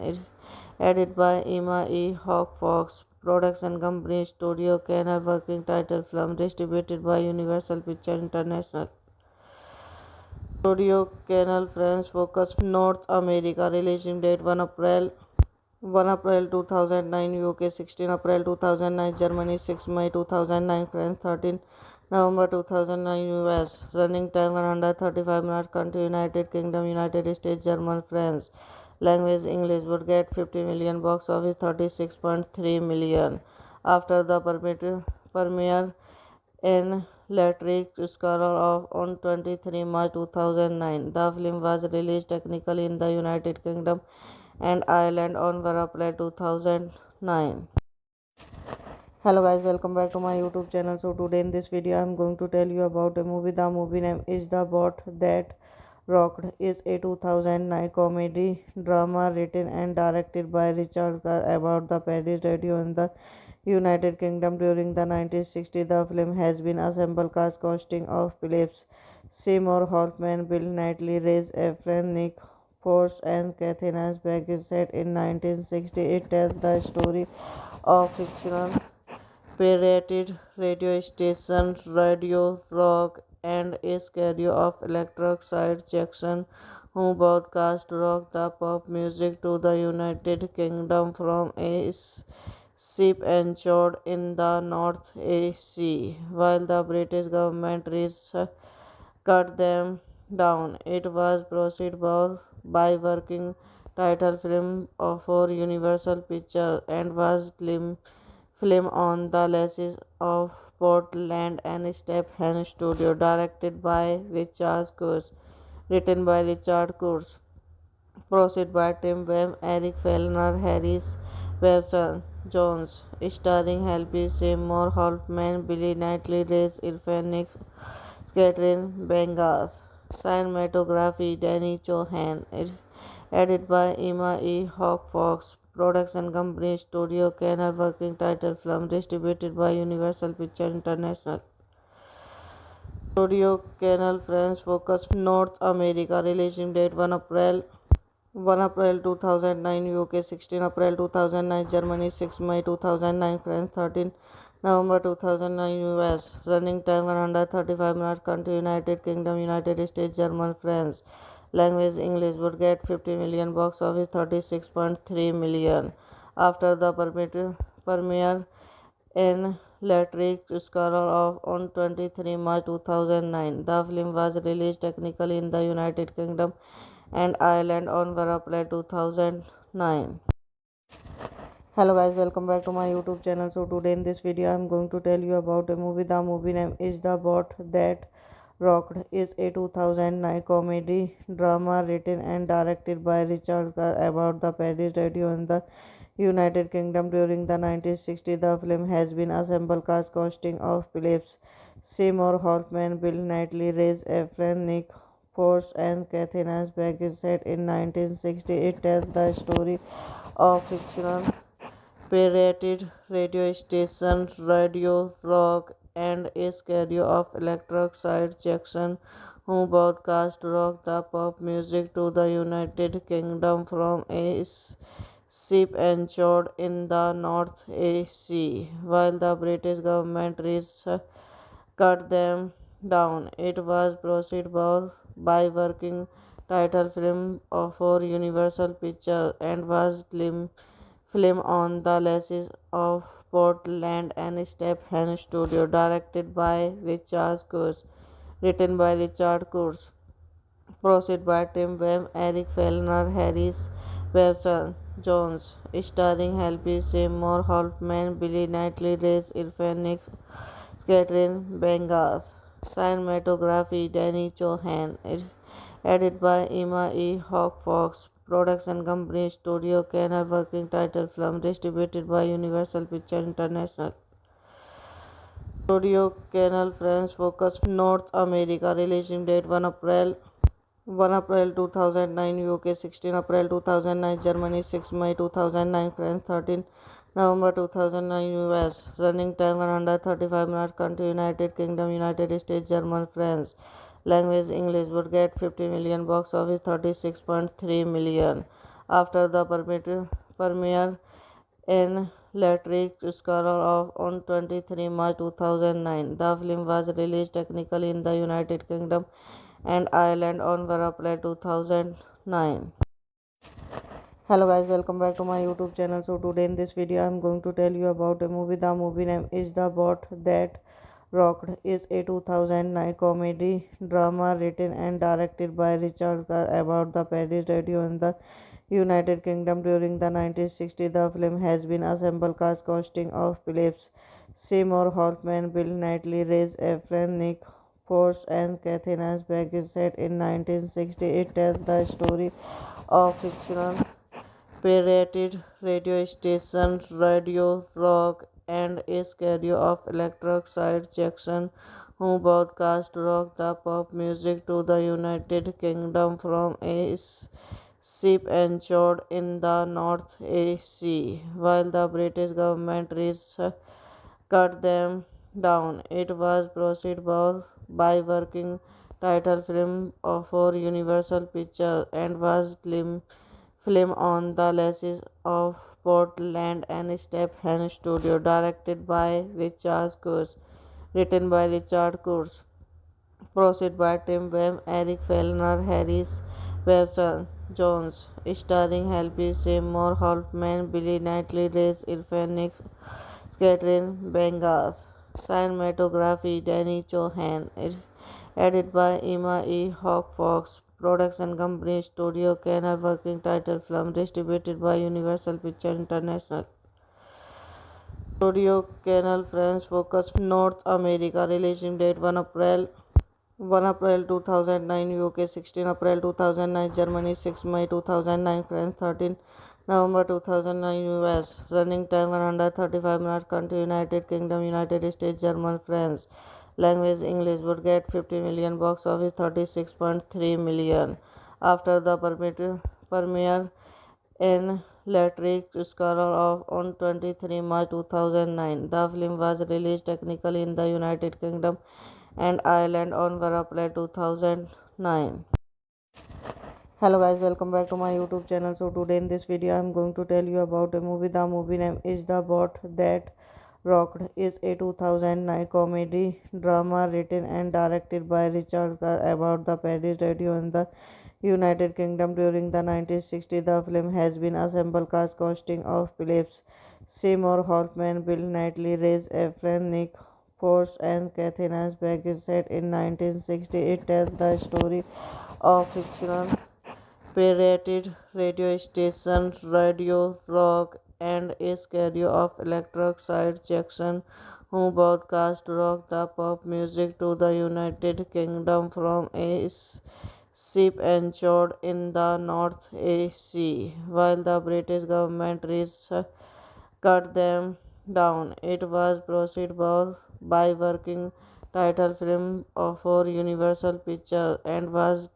Speaker 1: Edited by Emma E. Hawk Fox. Production company Studio Canal. Working title film distributed by Universal Pictures International. Studio Canal France focus North America. Releasing date 1 April 2009 UK, 16 April 2009 Germany, 6 May 2009 France, 13 November 2009 US. Running time 135 minutes. Country United Kingdom, United States, German, France. Language English. Would get 50 million. Box office 36.3 million. After the premiere in Electric Scholar of on 23 March 2009. The film was released technically in the United Kingdom and Ireland on 1 April 2009. Hello guys, welcome back to my YouTube channel. So today in this video I am going to tell you about a movie. The movie name is The Boat That Rocked. Is a 2009 comedy drama written and directed by Richard Gere about the Paris radio in the United Kingdom during the 1960s. The film has been assembled cast consisting of Phillips Seymour Hoffman, Bill Knightley, Reyes Efren, Nick Force, and Kathy Nasberg. Is set in 1960. It tells the story of fictional pirated radio station Radio Rock and a schedule of electric side Jackson, who broadcast rock the pop music to the United Kingdom from a ship anchored in the North Sea, while the British government cut them down. It was proceeded by working title film for Universal Pictures and was film on the license of Portland and Stephen Studio, directed by Richard Kurz, written by Richard Kurz. Proceed by Tim Webb, Eric Fellner, Harris Webster Jones, starring Helby Seymour Hoffman, Billy Knightley, Reyes Irfan, Catherine Bengas. Cinematography Danny Chohan. Edited by Emma E. Hawk Fox. Production company Studio Canal. Working title film distributed by Universal Pictures International. Studio Canal France focus North America. Releasing date 1 1 April 2009 UK, 16 April 2009 Germany, 6 May 2009 France, 13 November 2009 US. Running time 135 minutes. Country United Kingdom, United States, German, France. Language English. Would get 50 million. Box office 36.3 million. After the premiere in Electric Scarlet of on 23 March 2009. The film was released technically in the United Kingdom and Ireland on April 2009. Hello guys, welcome back to my YouTube channel. So today in this video I am going to tell you about a movie. The movie name is The Boat That Rocked. Is a 2009 comedy drama written and directed by Richard Gere about the Paris radio in the United Kingdom during the 1960s. The film has been assembled cast consisting of Philip Seymour Hoffman, Bill Knightley, Rhys Ifans, Nick Force, and Kathy Nasberg. Is set in 1960. It tells the story of fictional pirated radio station Radio Rock and a schedule of Electric Side Jackson, who broadcast rock the pop music to the United Kingdom from a ship anchored in the North Sea, while the British government cut them down. It was proceeded by working title film for Universal Pictures and was film on the license of Portland and Stephen Studio, directed by Richard Curtis, written by Richard Curtis, produced by Tim Webb, Eric Fellner, Harris Webster Jones, starring Helby Seymour Hoffman, Billy Knightley, Rhys Ifans, Catherine Bengas, cinematography Danny Chohan, edited by Emma E. Hawk Fox, production company Studio Canal, working title film distributed by Universal Pictures International. Studio Canal France focus North America. Releasing date 1 April 2009 UK, 16 April 2009 Germany, 6 May 2009 France, 13 November 2009 US. Running time 135 minutes. Country United Kingdom, United States, German, France. Language English. Would get 50 million. Box office 36.3 million. After the premiere in Electric Scarlet of on 23 March 2009. The film was released technically in the United Kingdom and Ireland on April 2009. Hello guys, welcome back to my YouTube channel. So today in this video I am going to tell you about a movie. The movie name is The Boat That Rocked. Is a 2009 comedy drama written and directed by Richard Gere about the Paris radio in the United Kingdom during the 1960s. The film has been assembled cast consisting of Philip Seymour Hoffman, Bill Knightley, Rhys Ifans, Nick Force, and Kathy Nasberg. Is set in 1960. It tells the story of fictional pirated radio station Radio Rock and a schedule of Electric Side Jackson, who broadcast rock the pop music to the United Kingdom from a ship anchored in the North Sea, while the British government cut them down. It was proceeded by working title film for Universal Pictures and was film on the license of Portland and Stephen Studio, directed by Richard Curtis, written by Richard Curtis, produced by Tim Webb, Eric Fellner, Harris Webster Jones, starring Helby Seymour Hoffman, Billy Knightley, Rhys Ifans, Catherine Bengas, cinematography Danny Chohan, edited by Emma E. Hawk Fox, production company Studio Canal, working title film distributed by Universal Pictures International. Studio Canal France focus North America. Releasing date 1 April 2009 UK, 16 April 2009 Germany, 6 May 2009 France, 13 November 2009 US. Running time 135 minutes. Country United Kingdom, United States, German, France. Language English. Would get 50 million. Box office 36.3 million. After the premiere in Electric Scarlet of on 23 March 2009. The film was released technically in the United Kingdom and Ireland on April 2009. Hello guys, welcome back to my YouTube channel. So today in this video I'm going to tell you about a movie. The movie name is The Bot That Rocked. Is a 2009 comedy drama written and directed by Richard Gere about the Paris radio in the United Kingdom during the 1960s. The film has been assembled cast consisting of Phillips Seymour Hoffman, Bill Knightley, Rhys Ifans, Nick Force, and Kathy Back is set in 1960. It tells the story of fictional pirated radio station Radio Rock and a schedule of electric side Jackson who broadcast rock the pop music to the United Kingdom from a ship anchored in the North Sea. While the British government cut them down, it was proceeded by working title film for Universal Pictures and was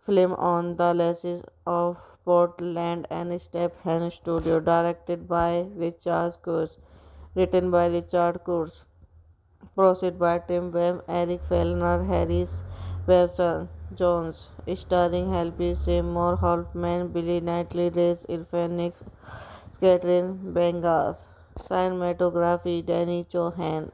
Speaker 1: film on the license of Portland and Stephen Studio, directed by Richard Curtis, written by Richard Curtis, produced by Tim Webb, Eric Fellner, Harris Webster Jones, starring Helby Seymour Hoffman, Billy Knightley, Rhys Ifans, Catherine Bengas, cinematography Danny Chohan,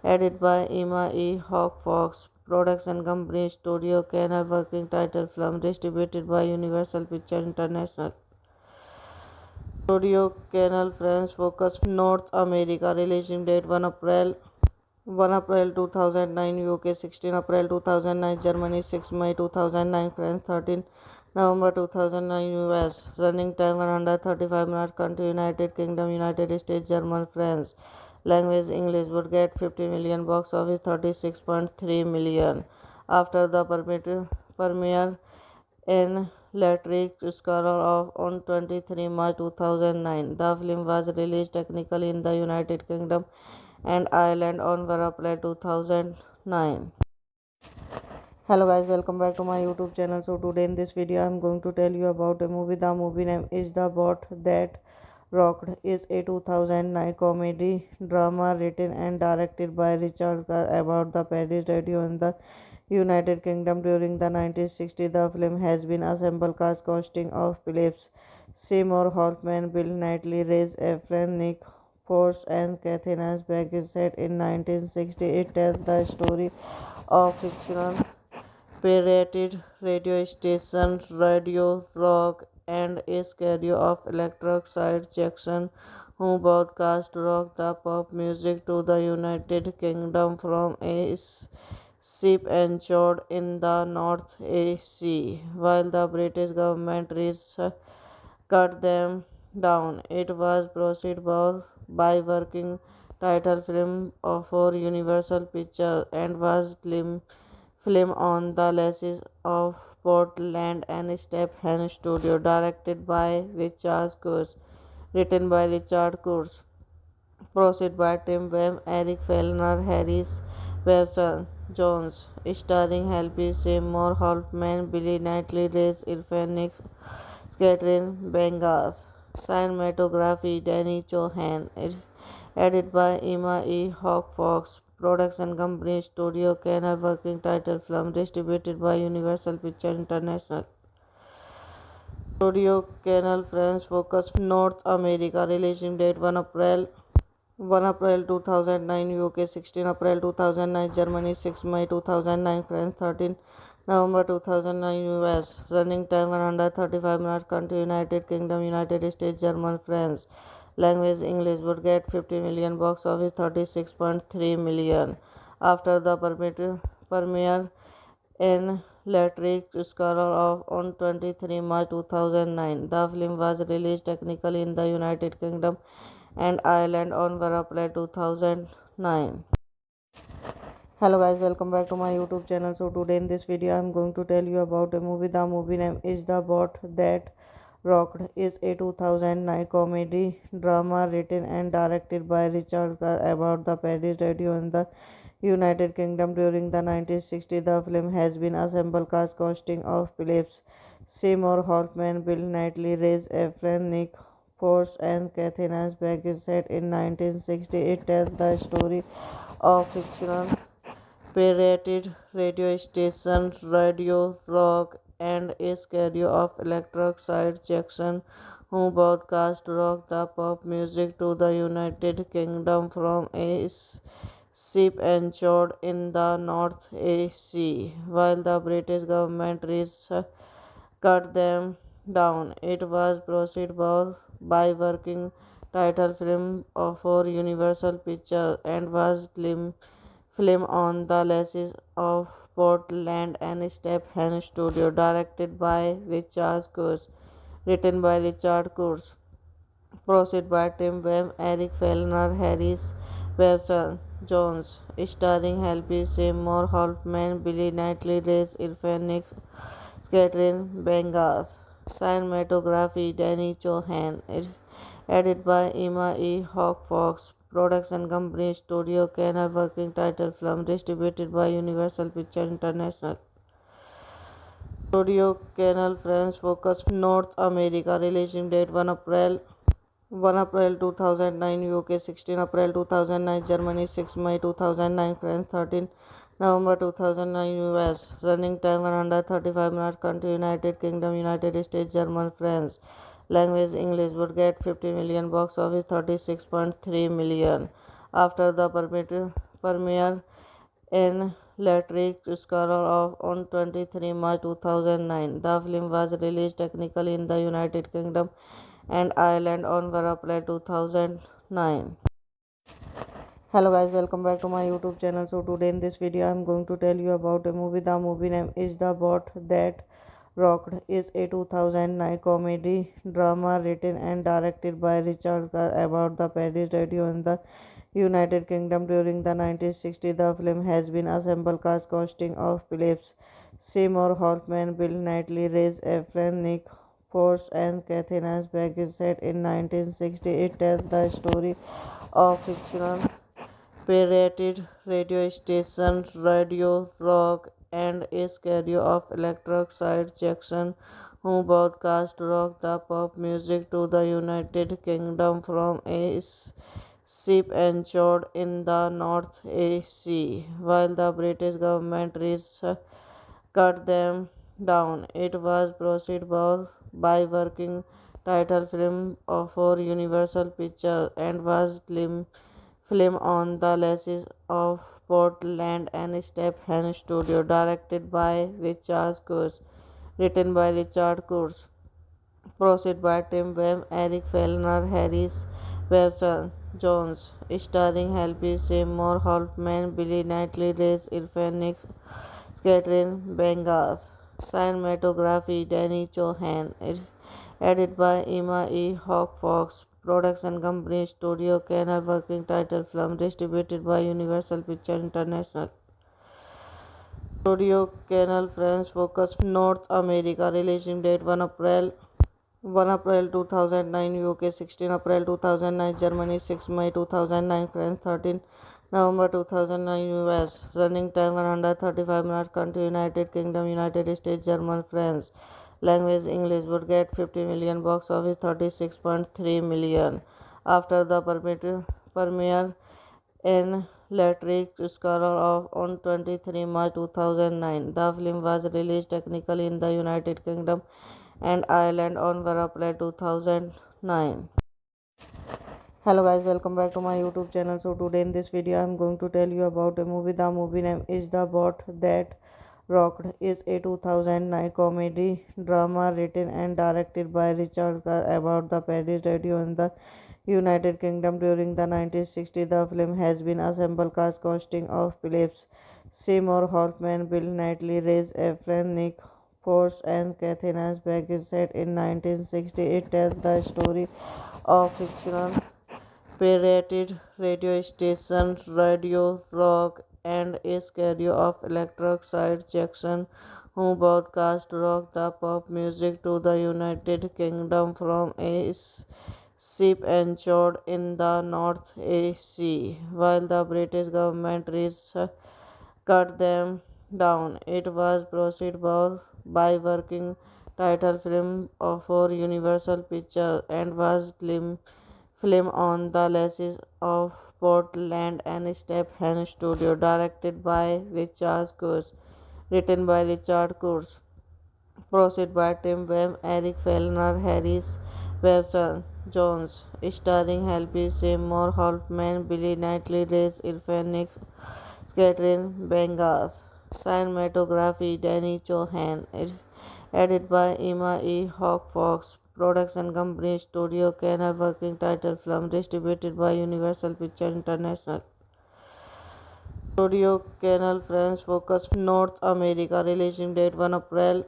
Speaker 1: edited by Emma E. Hawk Fox, production company Studio Canal, working title film distributed by Universal Pictures International. Studio Canal France focus North America, releasing date 1 April 2009, UK 16 April 2009, Germany 6 May 2009, France 13 November 2009, US. Running time 135 minutes. Country United Kingdom, United States, German, France. Language English. Would get 50 million. Box office 36.3 million. After the premiere in Electric Scholar of on 23 March 2009. The film was released technically in the United Kingdom and Ireland on April 2009. Hello guys, welcome back to my YouTube channel. So today in this video I'm going to tell you about a movie. The movie name is The Bot That Rocked. Is a 2009 comedy drama written and directed by Richard Gere about the Paris radio in the United Kingdom during the 1960s. The film has been assembled cast consisting of Phillips Seymour Hoffman, Bill Knightley, Rhys Ifans, Nick Force, and Kathy Back is set in 1960. It tells the story of fictional pirated radio station Radio Rock and a schedule of electric side Jackson who broadcast rock the pop music to the United Kingdom from a ship anchored in the North Sea. While the British government cut them down, it was proceeded by working title film for Universal Pictures and was film on the license of Portland and Stephen Studio, directed by Richard Curtis, written by Richard Curtis, produced by Tim Webb, Eric Fellner, Harris Webster Jones, starring Helby Seymour Hoffman, Billy Knightley, Rhys Ifans, Catherine Bengas, cinematography Danny Chohan, edited by Emma E. Hawk Fox, production company Studio Canal, working title film distributed by Universal Pictures International. Studio Canal France focus North America, releasing date 1 April 2009, UK 16 April 2009, Germany 6 May 2009, France 13 November 2009, US. Running time 135 minutes. Country United Kingdom, United States, German, France. Language English. Would get 50 million. Box office 36.3 million. After the premiere in Electric Scholar of on 23 March 2009. The film was released technically in the United Kingdom and Ireland on April 2009. Hello guys, welcome back to my YouTube channel. So today in this video I'm going to tell you about a movie. The movie name is The Bot That Rocked. Is a 2009 comedy drama written and directed by Richard Gere about the Paris radio in the United Kingdom during the 1960s. The film has been assembled cast consisting of Phillips Seymour Hoffman, Bill Knightley, Rhys Ifans, Nick Force, and Kathy Back is set in 1960. It tells the story of fictional pirated radio station Radio Rock and a stereo of electric Jackson, who broadcast rock the pop music to the United Kingdom from a ship anchored in the North Sea, while the British government cut them down. It was proceeded by working title film for Universal Pictures and was film on the license of Portland and Stephen Studio, directed by Richard Curtis, written by Richard Curtis, produced by Tim Webb, Eric Fellner, Harris Webster Jones, starring Helby Seymour Hoffman, Billy Knightley, Rhys Ifans, Catherine Bengas, cinematography Danny Chohan, edited by Emma E. Hawk Fox, production company Studio Canal, working title film distributed by Universal Pictures International. Studio Canal France focus North America, releasing date 1 April 2009 UK, 16 April 2009 Germany, 6 May 2009 France, 13 November 2009 US. Running time 135 minutes. Country United Kingdom, United States, German, France. Language English. Would get 50 million. Box office 36.3 million. After the premiere in Electric Scarlet on 23 March 2009. The film was released technically in the United Kingdom and Ireland on 1 April 2009. Hello guys, welcome back to my YouTube channel. So today in this video I am going to tell you about a movie. The movie name is The Boat That Rocked. Is a 2009 comedy drama written and directed by Richard Gere about the Paris radio in the United Kingdom during the 1960s. The film has been assembled cast consisting of Philip Seymour Hoffman, Bill Knightley, Rhys Ifans, Nick Force, and Catherine Asbeck. Is set in 1960. It tells the story of fictional pirated radio station Radio Rock and a stereo of electric Jackson, who broadcast rock the pop music to the United Kingdom from a ship anchored in the North Sea, while the British government cut them down. It was proceeded by working title film for Universal Pictures and was film on the license of Portland and Stephen Studio, directed by Richard Curtis, written by Richard Curtis, produced by Tim Webb, Eric Fellner, Harris Webster Jones, starring Helby Seymour Hoffman, Billy Knightley, Rhys Ifans, Catherine Bengas, cinematography Danny Chohan, edited by Emma E. Hawk Fox, production company Studio Canal, working title film distributed by Universal Pictures International. Studio Canal France focus North America, releasing date 1 April 2009 UK, 16 April 2009 Germany, 6 May 2009 France, 13 November 2009 US. Running time 135 minutes. Country United Kingdom, United States, German, France. Language English. Would get 50 million. Box office 36.3 million. After the premiere in Electric Scarlet on 23 March 2009. The film was released technically in the United Kingdom and Ireland on 1 April 2009. Hello guys, welcome back to my YouTube channel. So today in this video I am going to tell you about a movie. The movie name is The Boat That Rocked. Is a 2009 comedy drama written and directed by Richard Gere about the Paris radio in the United Kingdom during the 1960s. The film has been assembled cast consisting of Philip Seymour Hoffman, Bill Knightley, Rhys Ifans, Nick Force, and Catherine Asbeck. Is set in 1960. It tells the story of fictional pirated radio station Radio Rock and a stereo of electric Jackson, who broadcast rock the pop music to the United Kingdom from a ship anchored in the North Sea, while the British government cut them down. It was proceeded by working title film for Universal Pictures and was film on the license of Portland and Stephen Studio, directed by Richard Curtis, written by Richard Curtis, Proceed by Tim Webb, Eric Fellner, Harris Webster Jones, starring Happy Seymour Hoffman, Billy Knightley, Reyes Irfan, Catherine Bengas. Cinematography Danny Chohan. Edited by Emma E. Hawk Fox. Production company Studio Canal. Working title film distributed by Universal Pictures International. Studio Canal France focus North America. Releasing date 1 April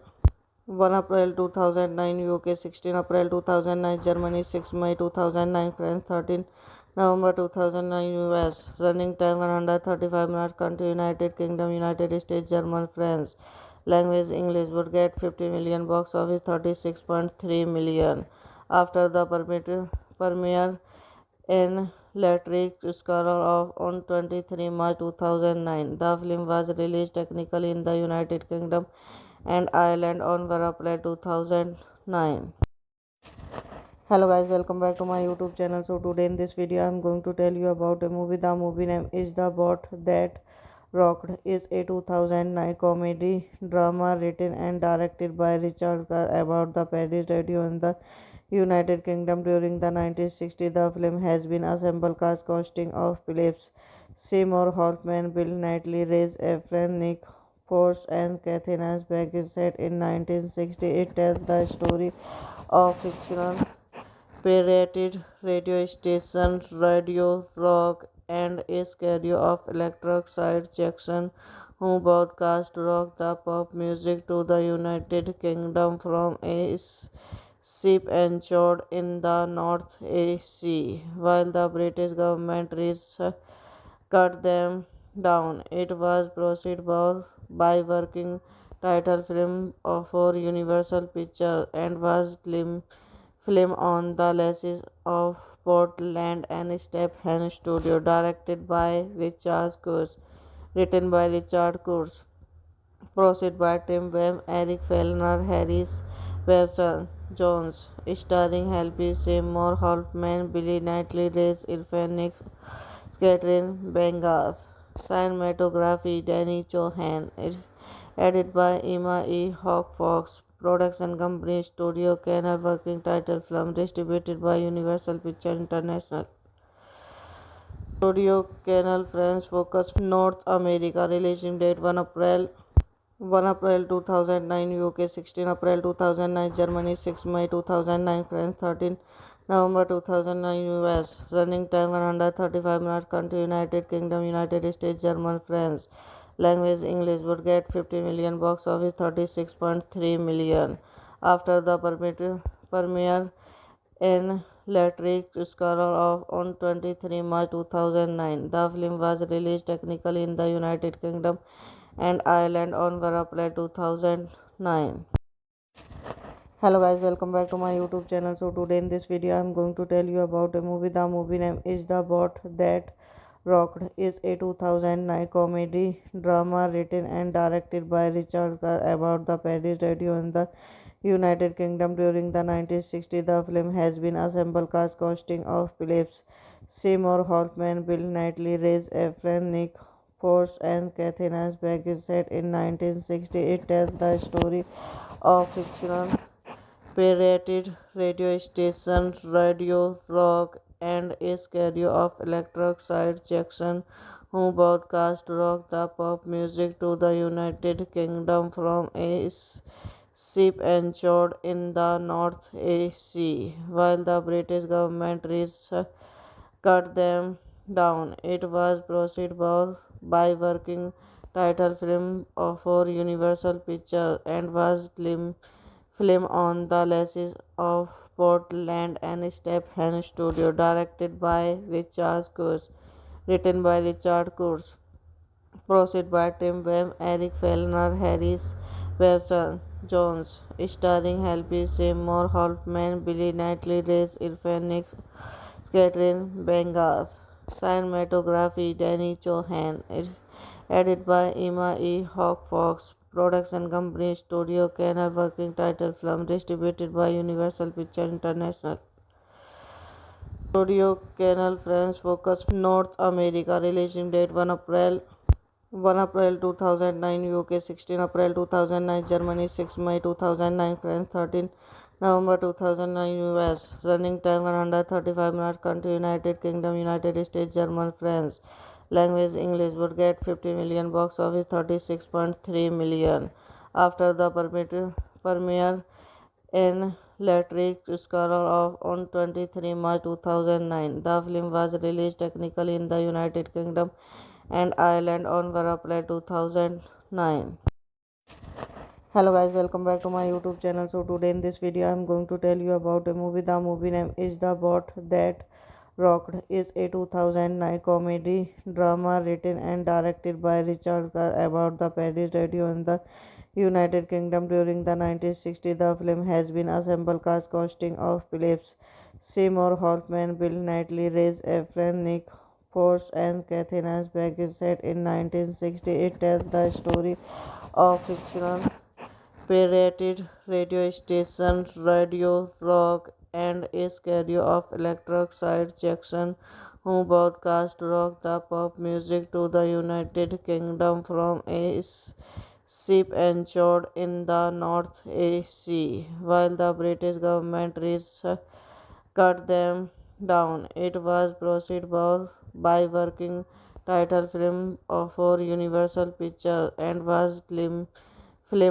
Speaker 1: 2009 UK, 16 April 2009 Germany, 6 May 2009 France, 13 November 2009 US. Running time 135 minutes. Country United Kingdom, United States, German, France. Language English. Would get 50 million. Box office 36.3 million. After the premiere in Electric Scholar of on 23 March 2009. The film was released technically in the United Kingdom and Ireland on 1 April 2009. Hello guys, welcome back to my YouTube channel. So today in this video I am going to tell you about a movie. The movie name is The Boat That Rocked. Is a 2009 comedy drama written and directed by Richard Gere about the Paris radio in the United Kingdom during the 1960s. The film has been assembled cast consisting of Philip Seymour Hoffman, Bill Knightley, Reyes Efron, Nick Force, and Kathy Nasberg. Is set in 1960. It tells the story of fictional pirated radio station Radio Rock and a schedule of electric side Jackson, who broadcast rock the pop music to the United Kingdom from a ship anchored in the North Sea, while the British government cut them down. It was proceeded by working title film for Universal Pictures and was film on the license of Portland and Stephen Studio, directed by Richard Curtis, written by Richard Curtis. Proceed by Tim Webb, Eric Fellner, Harris Webster Jones, starring Happy Seymour Hoffman, Billy Knightley, Reyes Irfan, Catherine Bengas. Cinematography Danny Chohan. Edited by Emma E. Hawk Fox. Production company Studio Canal. Working title film distributed by Universal Pictures International. Studio Canal France focus North America. Releasing date 1 April 2009 UK, 16 April 2009 Germany, 6 May 2009 France, 13 November 2009 US. Running time 135 minutes. Country United Kingdom, United States, German, France. Language English. Would get 50 million. Box office 36.3 million. After the premiere in Electric Scholar of on 23 March 2009. The film was released technically in the United Kingdom and Ireland on 1 April 2009. Hello guys, welcome back to my YouTube channel. So today in this video I am going to tell you about a movie. The movie name is The Boat That Rocked. Is a 2009 comedy drama written and directed by Richard Gere about the Paris radio in the United Kingdom during the 1960s. The film has been assembled cast consisting of Philip Seymour Hoffman, Bill Knightley, Reyes Efron, Nick Force, and Kathy Nasberg. Is set in 1960. It tells the story of fictional pirated radio station Radio Rock and a schedule of electric side Jackson, who broadcast rock the pop music to the United Kingdom from a ship anchored in the North Sea, while the British government cut them down. It was proceeded by working title film for Universal Pictures and was film on the license of Portland and Stephen Studio, directed by Richard Curtis, written by Richard Curtis. Proceed by Tim Webb, Eric Fellner, Harris Webster Jones, starring Happy Seymour Hoffman, Billy Knightley, Reyes Irfan, Catherine Bengas. Cinematography Danny Chohan. Edited by Emma E. Hawk Fox. Production company Studio Canal. Working title film distributed by Universal Pictures International. Studio Canal France focus North America. Releasing date 1 April 1 April 2009 UK, 16 April 2009 Germany, 6 May 2009 France, 13 November 2009 US. Running time 135 minutes. Country United Kingdom, United States, German, France. Language English. Would get 50 million. Box office 36.3 million. After the premiere in Electric Scholar of on 23 March 2009. The film was released technically in the United Kingdom and Ireland on 1 April 2009. Hello guys, welcome back to my YouTube channel. So today in this video I am going to tell you about a movie. The movie name is The Boat That Rocked. Is a 2009 comedy drama written and directed by Richard Gere about the Paris radio in the United Kingdom during the 1960s. The film has been assembled cast consisting of Philip Seymour Hoffman, Bill Knightley, Rhys Ifans, Nick Force, and Kathy Back. Is set in 1960. It tells the story of fictional pirated radio station Radio Rock and a schedule of electric side Jackson, who broadcast rock the pop music to the United Kingdom from a ship anchored in the North Sea, while the British government cut them down. It was proceeded by working title film for Universal Pictures and was film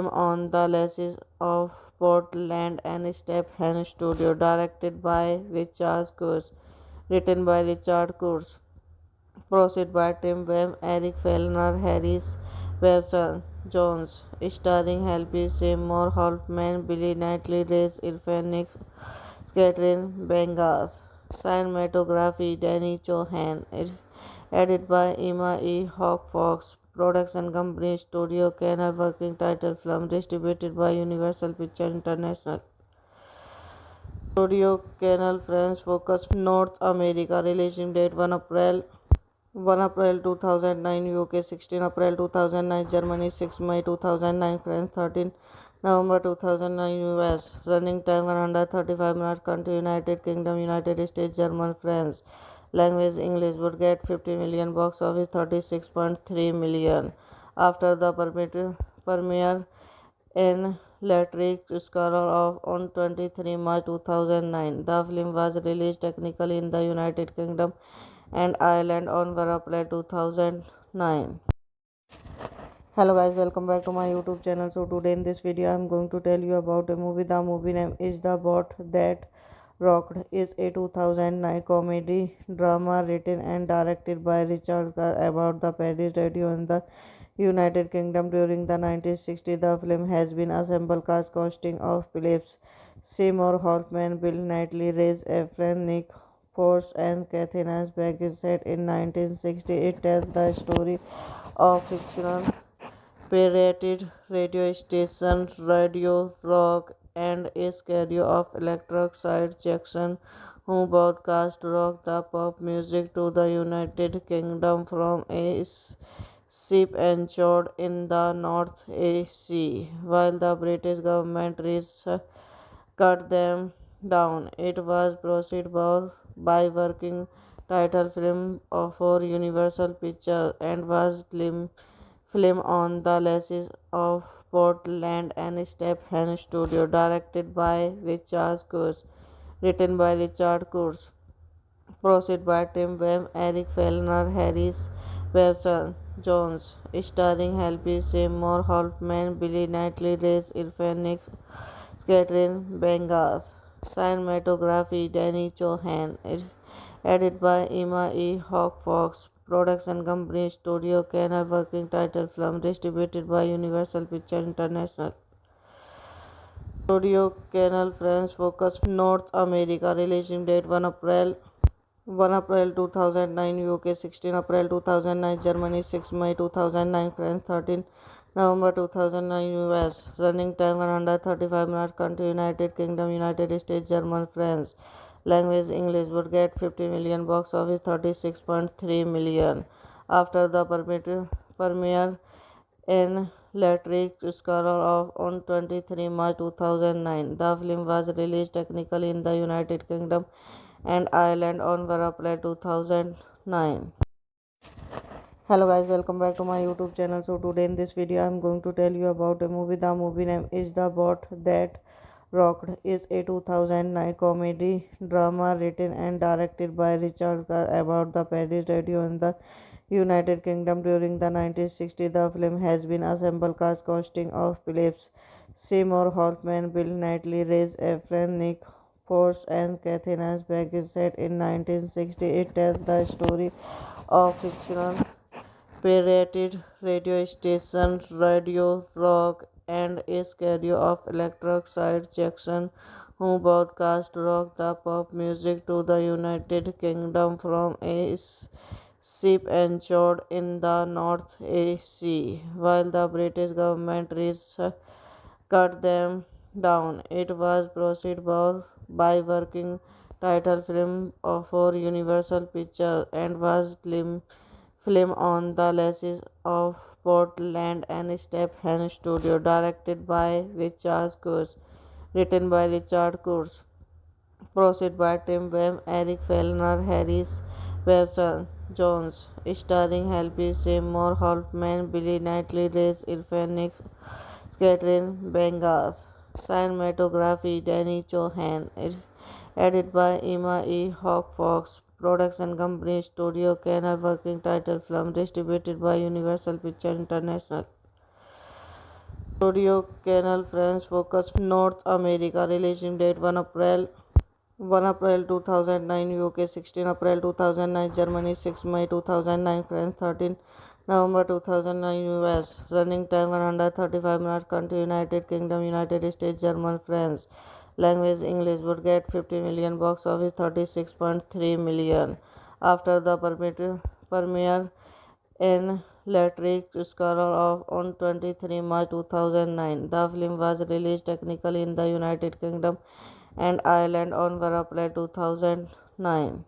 Speaker 1: on the license of Portland and Stephen Studio, directed by Richard Curtis, written by Richard Curtis, produced by Tim Webb, Eric Fellner, Harris Webster Jones, starring Helby Seymour Hoffman, Billy Knightley, Rhys Ifans, Catherine Bengas, cinematography Danny Chohan, edited by Emma E. Hawk Fox, production company Studio Canal, working title film distributed by Universal Pictures International. Studio Canal France focus North America. Releasing date 1 April 2009 UK, 16 April 2009 Germany, 6 May 2009 France, 13 November 2009 US. Running time 135 minutes. Country United Kingdom, United States, German, France. Language English. Would get 50 million. Box office 36.3 million. After the premiere in Electric Scholar of on 23 March 2009. The film was released technically in the United Kingdom and Ireland on 1 April 2009. Hello guys, welcome back to my YouTube channel. So today in this video I am going to tell you about a movie. The movie name is The Boat That Rocked. Is a 2009 comedy drama written and directed by Richard Gere about the Paris radio in the United Kingdom during the 1960s. The film has been assembled cast consisting of Philip Seymour Hoffman, Bill Knightley, Rhys Ifans, Nick Force, and Kathy Back. Is set in 1960. It tells the story of fictional pirated radio station Radio Rock and a schedule of electric side Jackson, who broadcast rock the pop music to the United Kingdom from a ship anchored in the North Sea, while the British government cut them down. It was proceeded by working title film for Universal Pictures and was film on the license of Portland and Stephen Studio, directed by Richard Curtis, written by Richard Curtis, produced by Tim Webb, Eric Fellner, Harris Webster Jones, starring Helby Seymour Hoffman, Billy Knightley, Rhys Ifans, Catherine Bengas, cinematography Danny Chohan, edited by Emma E. Hawk Fox, production company Studio Canal, working title film distributed by Universal Pictures International. Studio Canal France focus North America. Releasing date 1 April 2009 UK, 16 April 2009 Germany, 6 May 2009 France, 13 November 2009 US. Running time 135 minutes. Country United Kingdom, United States, German, France. Language English. Would get 50 million. Box office 36.3 million. After the premiere in Electric Scholar of on 23 March 2009. The film was released technically in the United Kingdom and Ireland on 1 April 2009. Hello guys, welcome back to my YouTube channel. So today in this video I'm going to tell you about a movie. The movie name is The Bot That Rocked. Is a 2009 comedy drama written and directed by Richard Gere about the Paris radio in the United Kingdom during the 1960s. The film has been assembled cast consisting of Phillips Seymour Hoffman, Bill Knightley, Rhys Ifans, Nick Force, and Kathy Back is set in 1960. It tells the story of fictional pirated radio station Radio Rock and a schedule of electric side Jackson who broadcast rock the pop music to the United Kingdom from a ship anchored in the North Sea. While the British government cut them down, it was proceeded by working title film for Universal Pictures and was film on the license of Portland and Stephen Studio, directed by Richard Curtis, written by Richard Curtis, produced by Tim Webb, Eric Fellner, Harris Webster Jones, starring Happy Seymour Hoffman, Billy Knightley, Rhys Ifans, Catherine Bengas, cinematography Danny Chohan, edited by Emma E. Hawk Fox, production company Studio Canal, working title film distributed by Universal Pictures International. Studio Canal France focus North America, releasing date 1 April 2009, UK 16 April 2009, Germany 6 May 2009, France 13 November 2009, US. Running time 135 minutes. Country United Kingdom, United States, German, France. Language English. Would get 50 million. Box office 36.3 million. After the premiere in Electric Scholar of on 23 March 2009, the film was released technically in the United Kingdom and Ireland on 1 April 2009.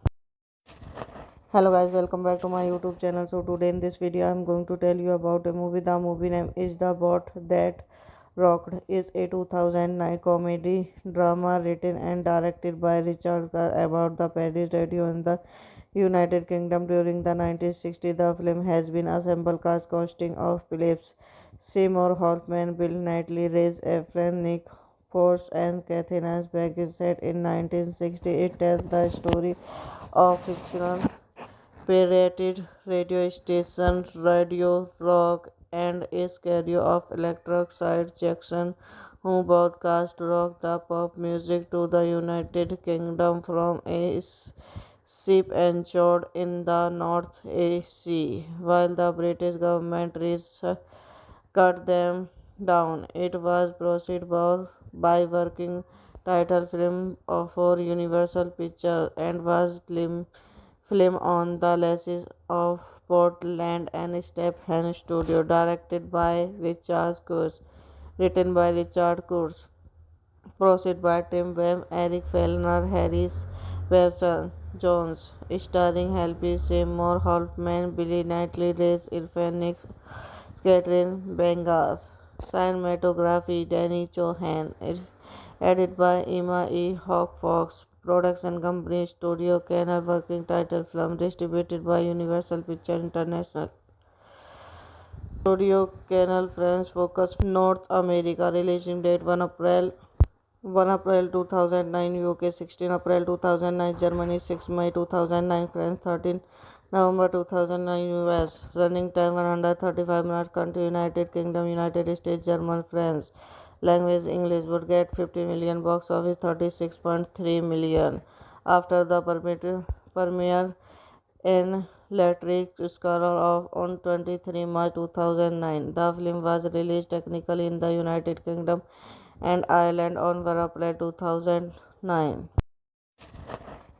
Speaker 1: Hello guys, welcome back to my YouTube channel. So today in this video I'm going to tell you about a movie. The movie name is The Bot That Rocked. Is a 2009 comedy drama written and directed by Richard Gere about the Paris radio in the United Kingdom during the 1960s. The film has been assembled cast consisting of Phillips Seymour Hoffman, Bill Knightley, Rhys Ifans, Nick Force, and Kathy Back is set in 1960. It tells the story of fictional pirated radio station Radio Rock and a schedule of electric side Jackson who broadcast rock the pop music to the United Kingdom from a ship anchored in the North Sea. While the British government cut them down, it was proceeded by working title film for Universal Pictures and was film on the license of Portland and Stephen Studio, directed by Richard Curtis, written by Richard Curtis, produced by Tim Webb, Eric Fellner, Harris Webster Jones, starring Happy Seymour Hoffman, Billy Knightley, Rhys Ifans, Catherine Bengas, cinematography Danny Chohan, edited by Emma E. Hawk Fox, production company Studio Canal, working title film distributed by Universal Pictures International. Studio Canal France focus North America, releasing date 1 April 2009, UK 16 April 2009, Germany 6 May 2009, France 13 November 2009, US. Running time 135 minutes. Country United Kingdom, United States, German, France. Language English. Would get 50 million. Box office 36.3 million. After the premiere in Electric Scholar of on 23 March 2009, the film was released technically in the United Kingdom and Ireland on 1 April 2009.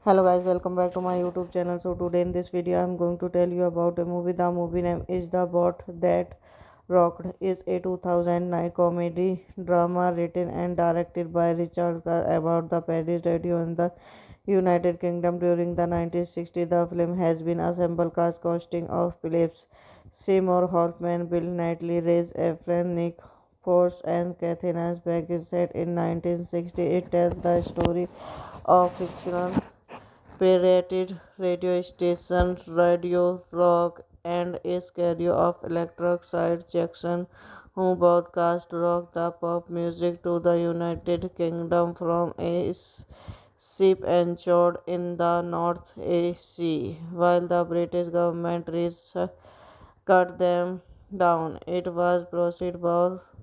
Speaker 1: Hello guys, welcome back to my YouTube channel. So today in this video I'm going to tell you about a movie. The movie name is The Bot That Rocked. Is a 2009 comedy drama written and directed by Richard Gere about the Paris radio in the United Kingdom during the 1960s. The film has been assembled cast consisting of Phillips Seymour Hoffman, Bill Knightley, Rhys Ifans, Nick Force, and Kathy Back is set in 1960. It tells the story of fictional pirated radio station Radio Rock and a stereo of electric Jackson, who broadcast rock the pop music to the United Kingdom from a ship anchored in the North Sea, while the British government cut them down. It was proceeded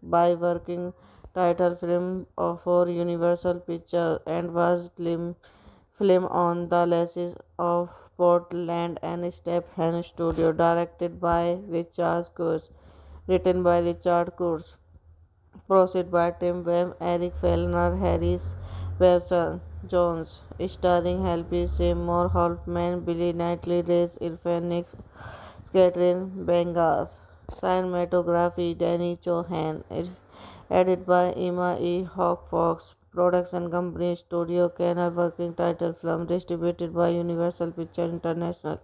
Speaker 1: by working title film for Universal Pictures and was film on the license of Portland and Stephen Studio, directed by Richard Curtis, written by Richard Curtis, produced by Tim Webb, Eric Fellner, Harris Webster Jones, starring Helby Seymour Hoffman, Billy Knightley, Rhys Ifans, Catherine Bengas, cinematography Danny Chohan, edited by Emma E. Hawk Fox, production company Studio Canal, working title film distributed by Universal Pictures International.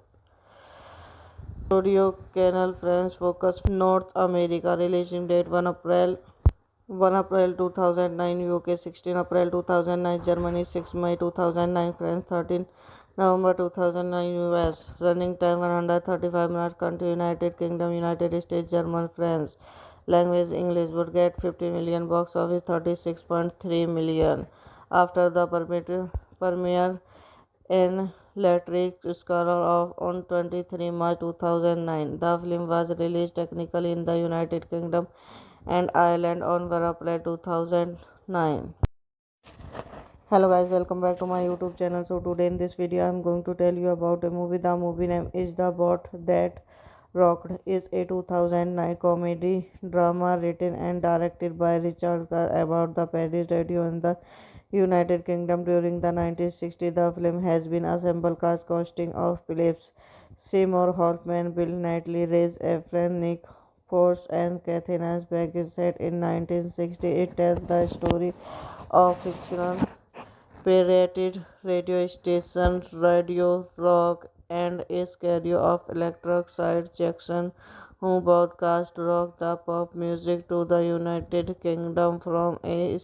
Speaker 1: Studio Canal France focus North America, releasing date 1 April 2009 UK, 16 April 2009 Germany, 6 May 2009 France, 13 November 2009 US. Running time 135 minutes. Country United Kingdom, United States, German, France. Language English. Would get 50 million. Box office 36.3 million. After the premiere in Electric Scholar of on 23 March 2009. The film was released technically in the United Kingdom and Ireland on April 2009. Hello guys, welcome back to my YouTube channel. So today in this video I am going to tell you about a movie. The movie name is The Boat That Rocked. Is a 2009 comedy drama written and directed by Richard Gere about the Paris radio in the United Kingdom during the 1960s. The film has been assembled cast consisting of Phillips Seymour Hoffman, Bill Knightley, Rhys Ifans, Nick Force and Catherine Asbeck. Is set in 1960. It tells the story of fictional pirated radio station Radio Rock and a stereo of electric Jackson, who broadcast rock the pop music to the United Kingdom from a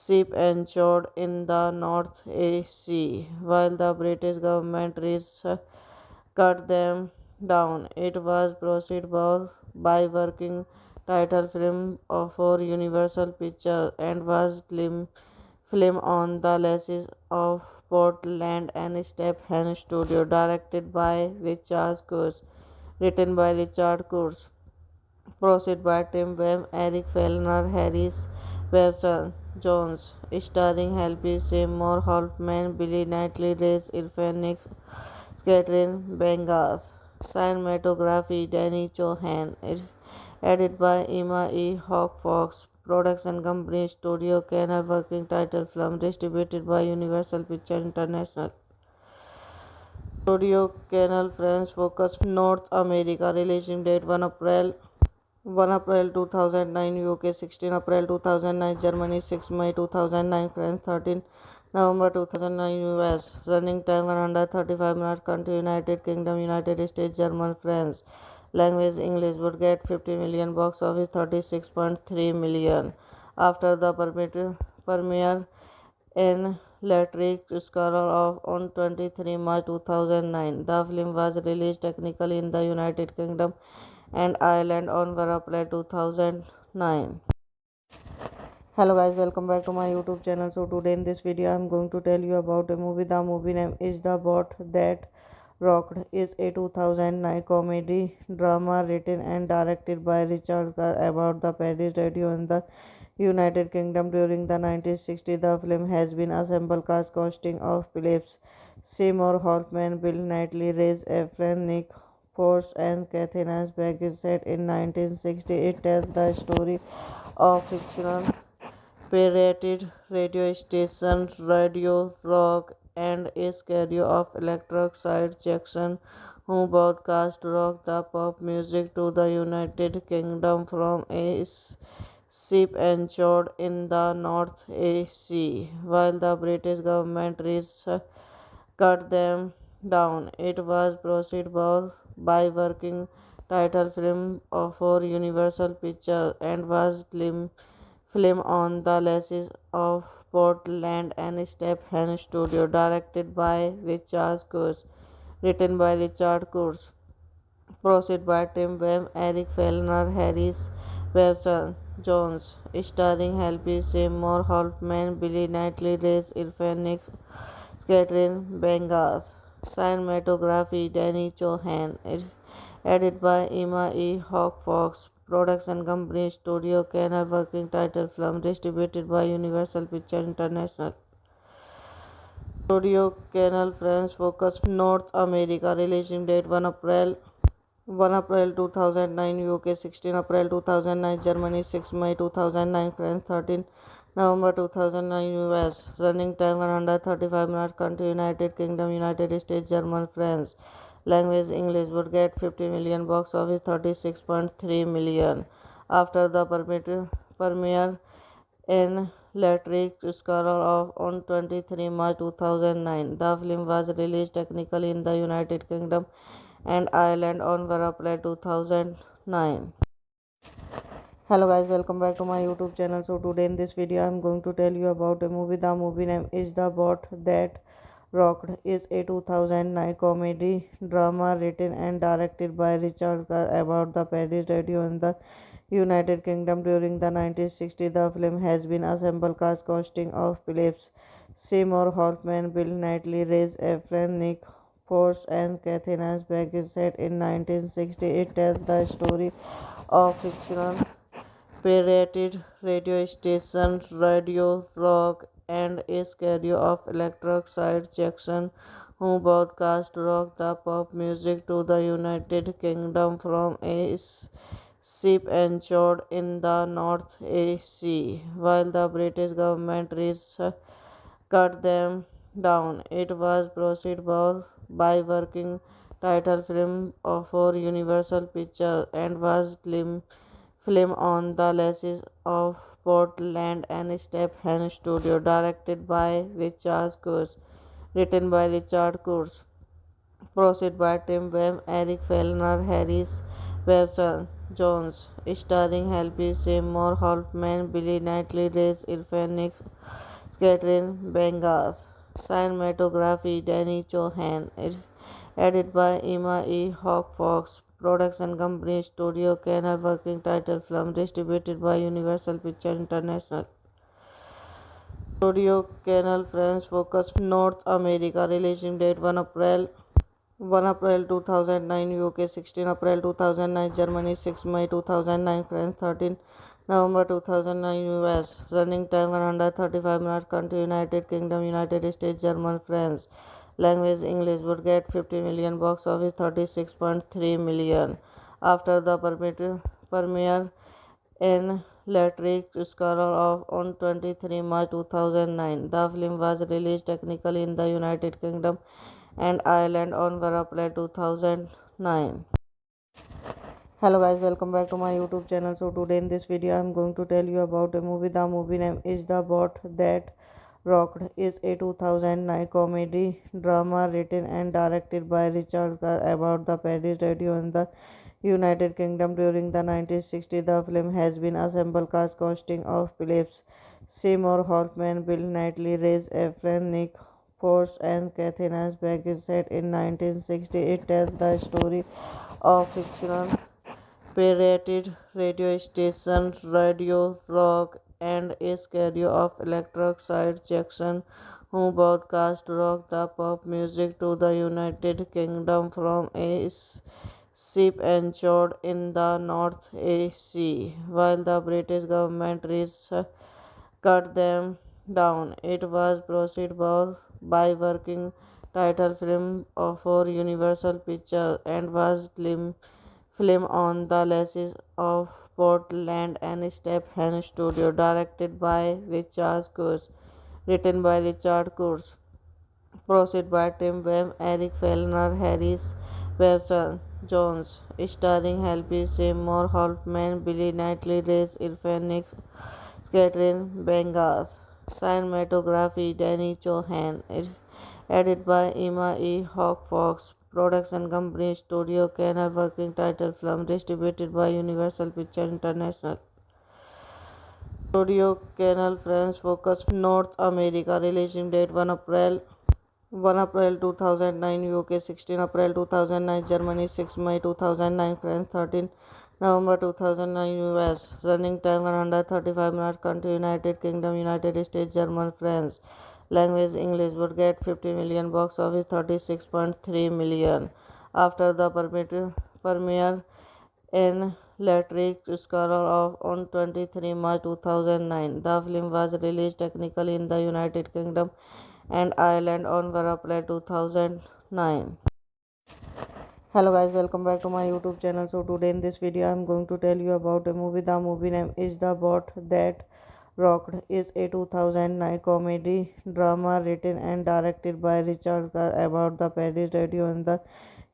Speaker 1: ship anchored in the North Sea, while the British government cut them down. It was proceeded by working title film for Universal Pictures and was film on the license of Portland and Stephen Studio, directed by Richard Curtis, written by Richard Curtis, produced by Tim Webb, Eric Fellner, Harris Webster Jones, starring Helby Seymour Hoffman, Billy Knightley, Rhys Ifans, Catherine Bengas, cinematography Danny Chohan, edited by Emma E. Hawk Fox, production company Studio Canal, working title film distributed by Universal Pictures International. Studio Canal France focus North America, releasing date 1 April 2009 UK, 16 April 2009 Germany, 6 May 2009 France, 13 November 2009 US. Running time 135 minutes. Country United Kingdom, United States, German, France. Language English. Would get 50 million. Box office 36.3 million. After the premiere in Electric Scholar of on 23 March 2009. The film was released technically in the United Kingdom and Ireland on April 2009. Hello guys, welcome back to my YouTube channel. So today in this video I am going to tell you about a movie. The movie name is The Boat That Rocked. Is a 2009 comedy drama written and directed by Richard Gere about the Paris radio in the United Kingdom during the 1960s. The film has been assembled cast consisting of Phillips Seymour Hoffman, Bill Knightley, Rhys Ifans, Nick Force and Catherine Asbeck. Is set in 1960. It tells the story of fictional pirated radio station Radio Rock and a stereo of electric Jackson, who broadcast rock the pop music to the United Kingdom from a ship anchored in the North Sea, while the British government cut them down. It was proceeded by working title film for Universal Pictures and was film on the license of Portland and Stephen Studio, directed by Richard Curtis, written by Richard Curtis, Proceed by Tim Webb, Eric Fellner, Harris Webster Jones, starring Helby Seymour Hoffman, Billy Knightley, Reyes Irfanic, Catherine Bengas. Cinematography Danny Chohan. Edited by Emma E. Hawk Fox. Production company Studio Canal. Working title film distributed by Universal Picture International. Studio Canal France focus North America. Releasing date 1 April 2009 UK, 16 April 2009 Germany, 6 May 2009 France, 13 November 2009 US. Running time 135 minutes. Country United Kingdom, United States, German, France. Language English. Would get 50 million. Box office 36.3 million. After the premiere in Electric Scholar of on 23 March 2009. The film was released technically in the United Kingdom and Ireland on April 2009. Hello guys, welcome back to my YouTube channel. So today in this video I am going to tell you about a movie. The movie name is The Boat That Rocked. Is a 2009 comedy drama written and directed by Richard Gere about the Paris radio in the United Kingdom during the 1960s. The film has been assembled cast consisting of Philip Seymour Hoffman, Bill Knightley, Reyes Efren, Nick Force, and Kathy Nasberg. Is set in 1960. It tells the story of fictional pirated radio station Radio Rock and a schedule of Electric Side Jackson, who broadcast rock the pop music to the United Kingdom from a ship anchored in the North Sea, while the British government cut them down. It was proceeded by working title film for Universal Pictures and was film on the license of Portland and Stephen Studio, directed by Richard Curtis, written by Richard Curtis, proceed by Tim Webb, Eric Fellner, Harris Webster Jones, starring Helby Seymour Hoffman, Billy Knightley, Reyes Irfanic, Catherine Bengas. Cinematography Danny Chohan. Edited by Emma E. Hawk Fox. Production company Studio Canal. Working title film distributed by Universal Picture International. Studio Canal France focus North America. Releasing date 1 April 2009 UK, 16 April 2009 Germany, 6 May 2009 France, 13 November 2009 US. Running time 135 minutes. Country United Kingdom, United States, German, France. Language English. Would get 50 million. Box office 36.3 million. After the premiere in Electric Scholar of on 23 March 2009. The film was released technically in the United Kingdom and Ireland on April 2009. Hello guys, welcome back to my YouTube channel. So today in this video I am going to tell you about a movie. The movie name is The Boat That Rocked. Is a 2009 comedy drama written and directed by Richard Gere about the Paris radio in the United Kingdom during the 1960s. The film has been assembled cast consisting of Philip Seymour Hoffman, Bill Knightley, Reyes Efren, Nick Force, and Kathy Nasberg. Is set in 1960. It tells the story of fictional pirated radio station Radio Rock and a schedule of Electric Side Jackson, who broadcast rock the pop music to the United Kingdom from a ship anchored in the North Sea, while the British government cut them down. It was proceeded by working title film for Universal Pictures and was film on the license of Portland and Stephen Studio, directed by Richard Curtis, written by Richard Curtis, proceed by Tim Webb, Eric Fellner, Harris Webster Jones, starring Helby Seymour Hoffman, Billy Knightley, Reyes Irfanic, Catherine Bengas. Cinematography Danny Chohan. Edited by Emma E. Hawk Fox. Production company Studio Canal. Working title film distributed by Universal Picture International. Studio Canal France focus North America. Releasing date 1 April 1 April 2009 UK, 16 April 2009 Germany, 6 May 2009 France, 13 November 2009 US. Running time 135 minutes. Country United Kingdom, United States, German, France. Language English. Would get 50 million. Box office 36.3 million. After the premiere in Electric Scholar of on 23 March 2009. The film was released technically in the United Kingdom and Ireland on 1 April 2009. Hello guys, welcome back to my YouTube channel. So today in this video I am going to tell you about a movie. The movie name is The Boat That Rocked. Is a 2009 comedy drama written and directed by Richard Gere about the Paris radio in the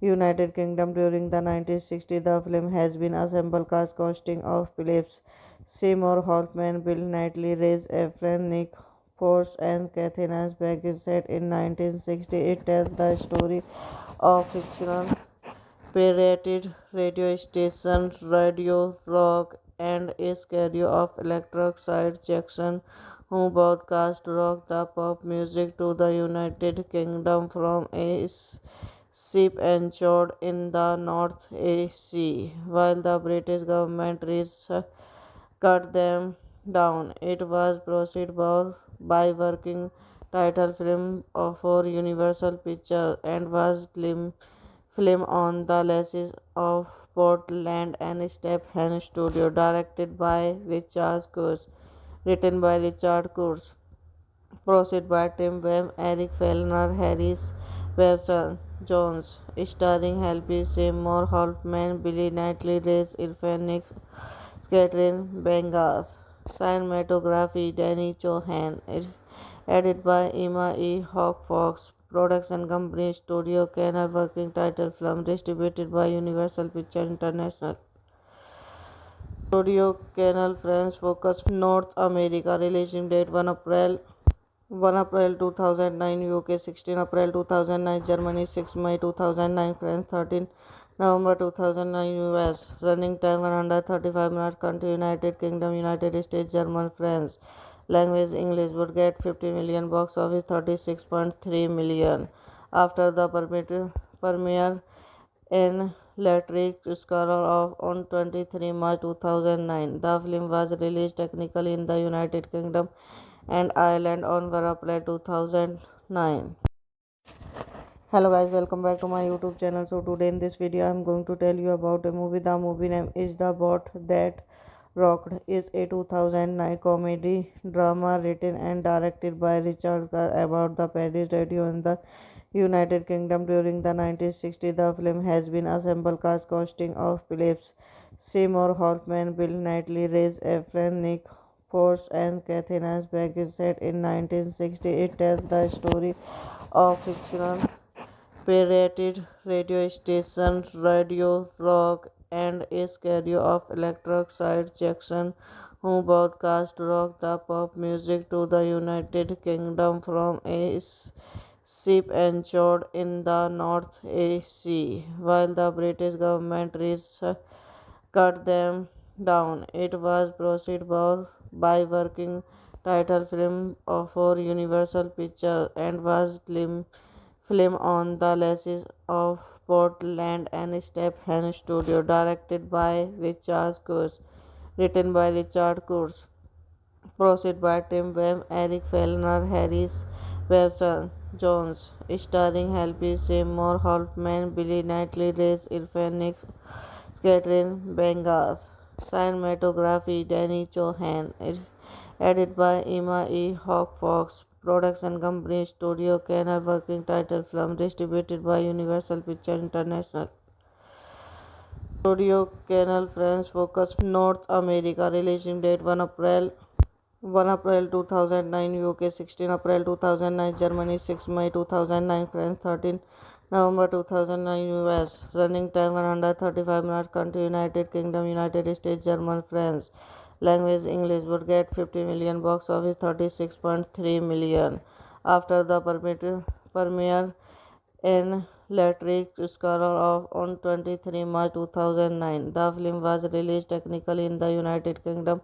Speaker 1: United Kingdom during the 1960s. The film has been assembled cast consisting of Phillips Seymour Hoffman, Bill Knightley, Rhys Ifans, Nick Force, and Kathy Nasberg. Is set in 1960. It tells the story of fictional pirated radio station Radio Rock and a schedule of electric side Jackson who broadcast rock the pop music to the United Kingdom from a ship anchored in the North Sea. While the British government cut them down, it was proceeded by working title film for Universal Pictures and was film on the license of Portland and Stephen Studio, directed by Richard Curtis, written by Richard Curtis, produced by Tim Webb, Eric Fellner, Harris Webster Jones, starring Helby Seymour Hoffman, Billy Knightley, Rhys Ifans, Nick Catherine Bengas. Cinematography Danny Chohan. Edited by Emma E. Hawk Fox. Production company Studio Canal. Working title film distributed by Universal Pictures International. Studio Canal France focus North America. Releasing date 1 April 2009 UK, 16 April 2009 Germany, 6 May 2009 France, 13 November 2009 US. Running time 135 minutes. Country United Kingdom, United States, German, France. Language English. Would get 50 million. Box office 36.3 million. After the premiere in Electric Scholar of on 23 March 2009. The film was released technically in the United Kingdom and Ireland on 1 April 2009. Hello guys, welcome back to my YouTube channel. So today in this video I am going to tell you about a movie. The movie name is The Boat That Rocked. Is a 2009 comedy drama written and directed by Richard Gere about the Paris radio in the United Kingdom during the 1960s. The film has been assembled cast consisting of Phillips Seymour Hoffman, Bill Knightley, Rhys Ifans, Nick Force, and Kathy Nasberg. Is set in 1960. It tells the story of fictional pirated radio station Radio Rock and a schedule of electric side Jackson who broadcast rock the pop music to the United Kingdom from a ship anchored in the North Sea. While the British government cut them down, it was proceeded by working title film for Universal Pictures and was film on the license of Portland and Stephen Studio, directed by Richard Curtis, written by Richard Curtis, produced by Tim Webb, Eric Fellner, Harris Webster Jones, starring Helby Seymour Hoffman, Billy Knightley, Rhys Ifans, Nick Catherine Bengas. Cinematography Danny Chohan. Edited by Emma E. Hawk Fox. Production company Studio Canal. Working title film distributed by Universal Pictures International. Studio Canal France focus North America. Releasing date 1 April 2009 UK, 16 April 2009 Germany, 6 May 2009 France, 13 November 2009 US. Running time 135 minutes. Country United Kingdom, United States, German, France. Language English. Would get 50 million. Box office 36.3 million. After the premiere in Electric Scholar of on 23 March 2009. The film was released technically in the United Kingdom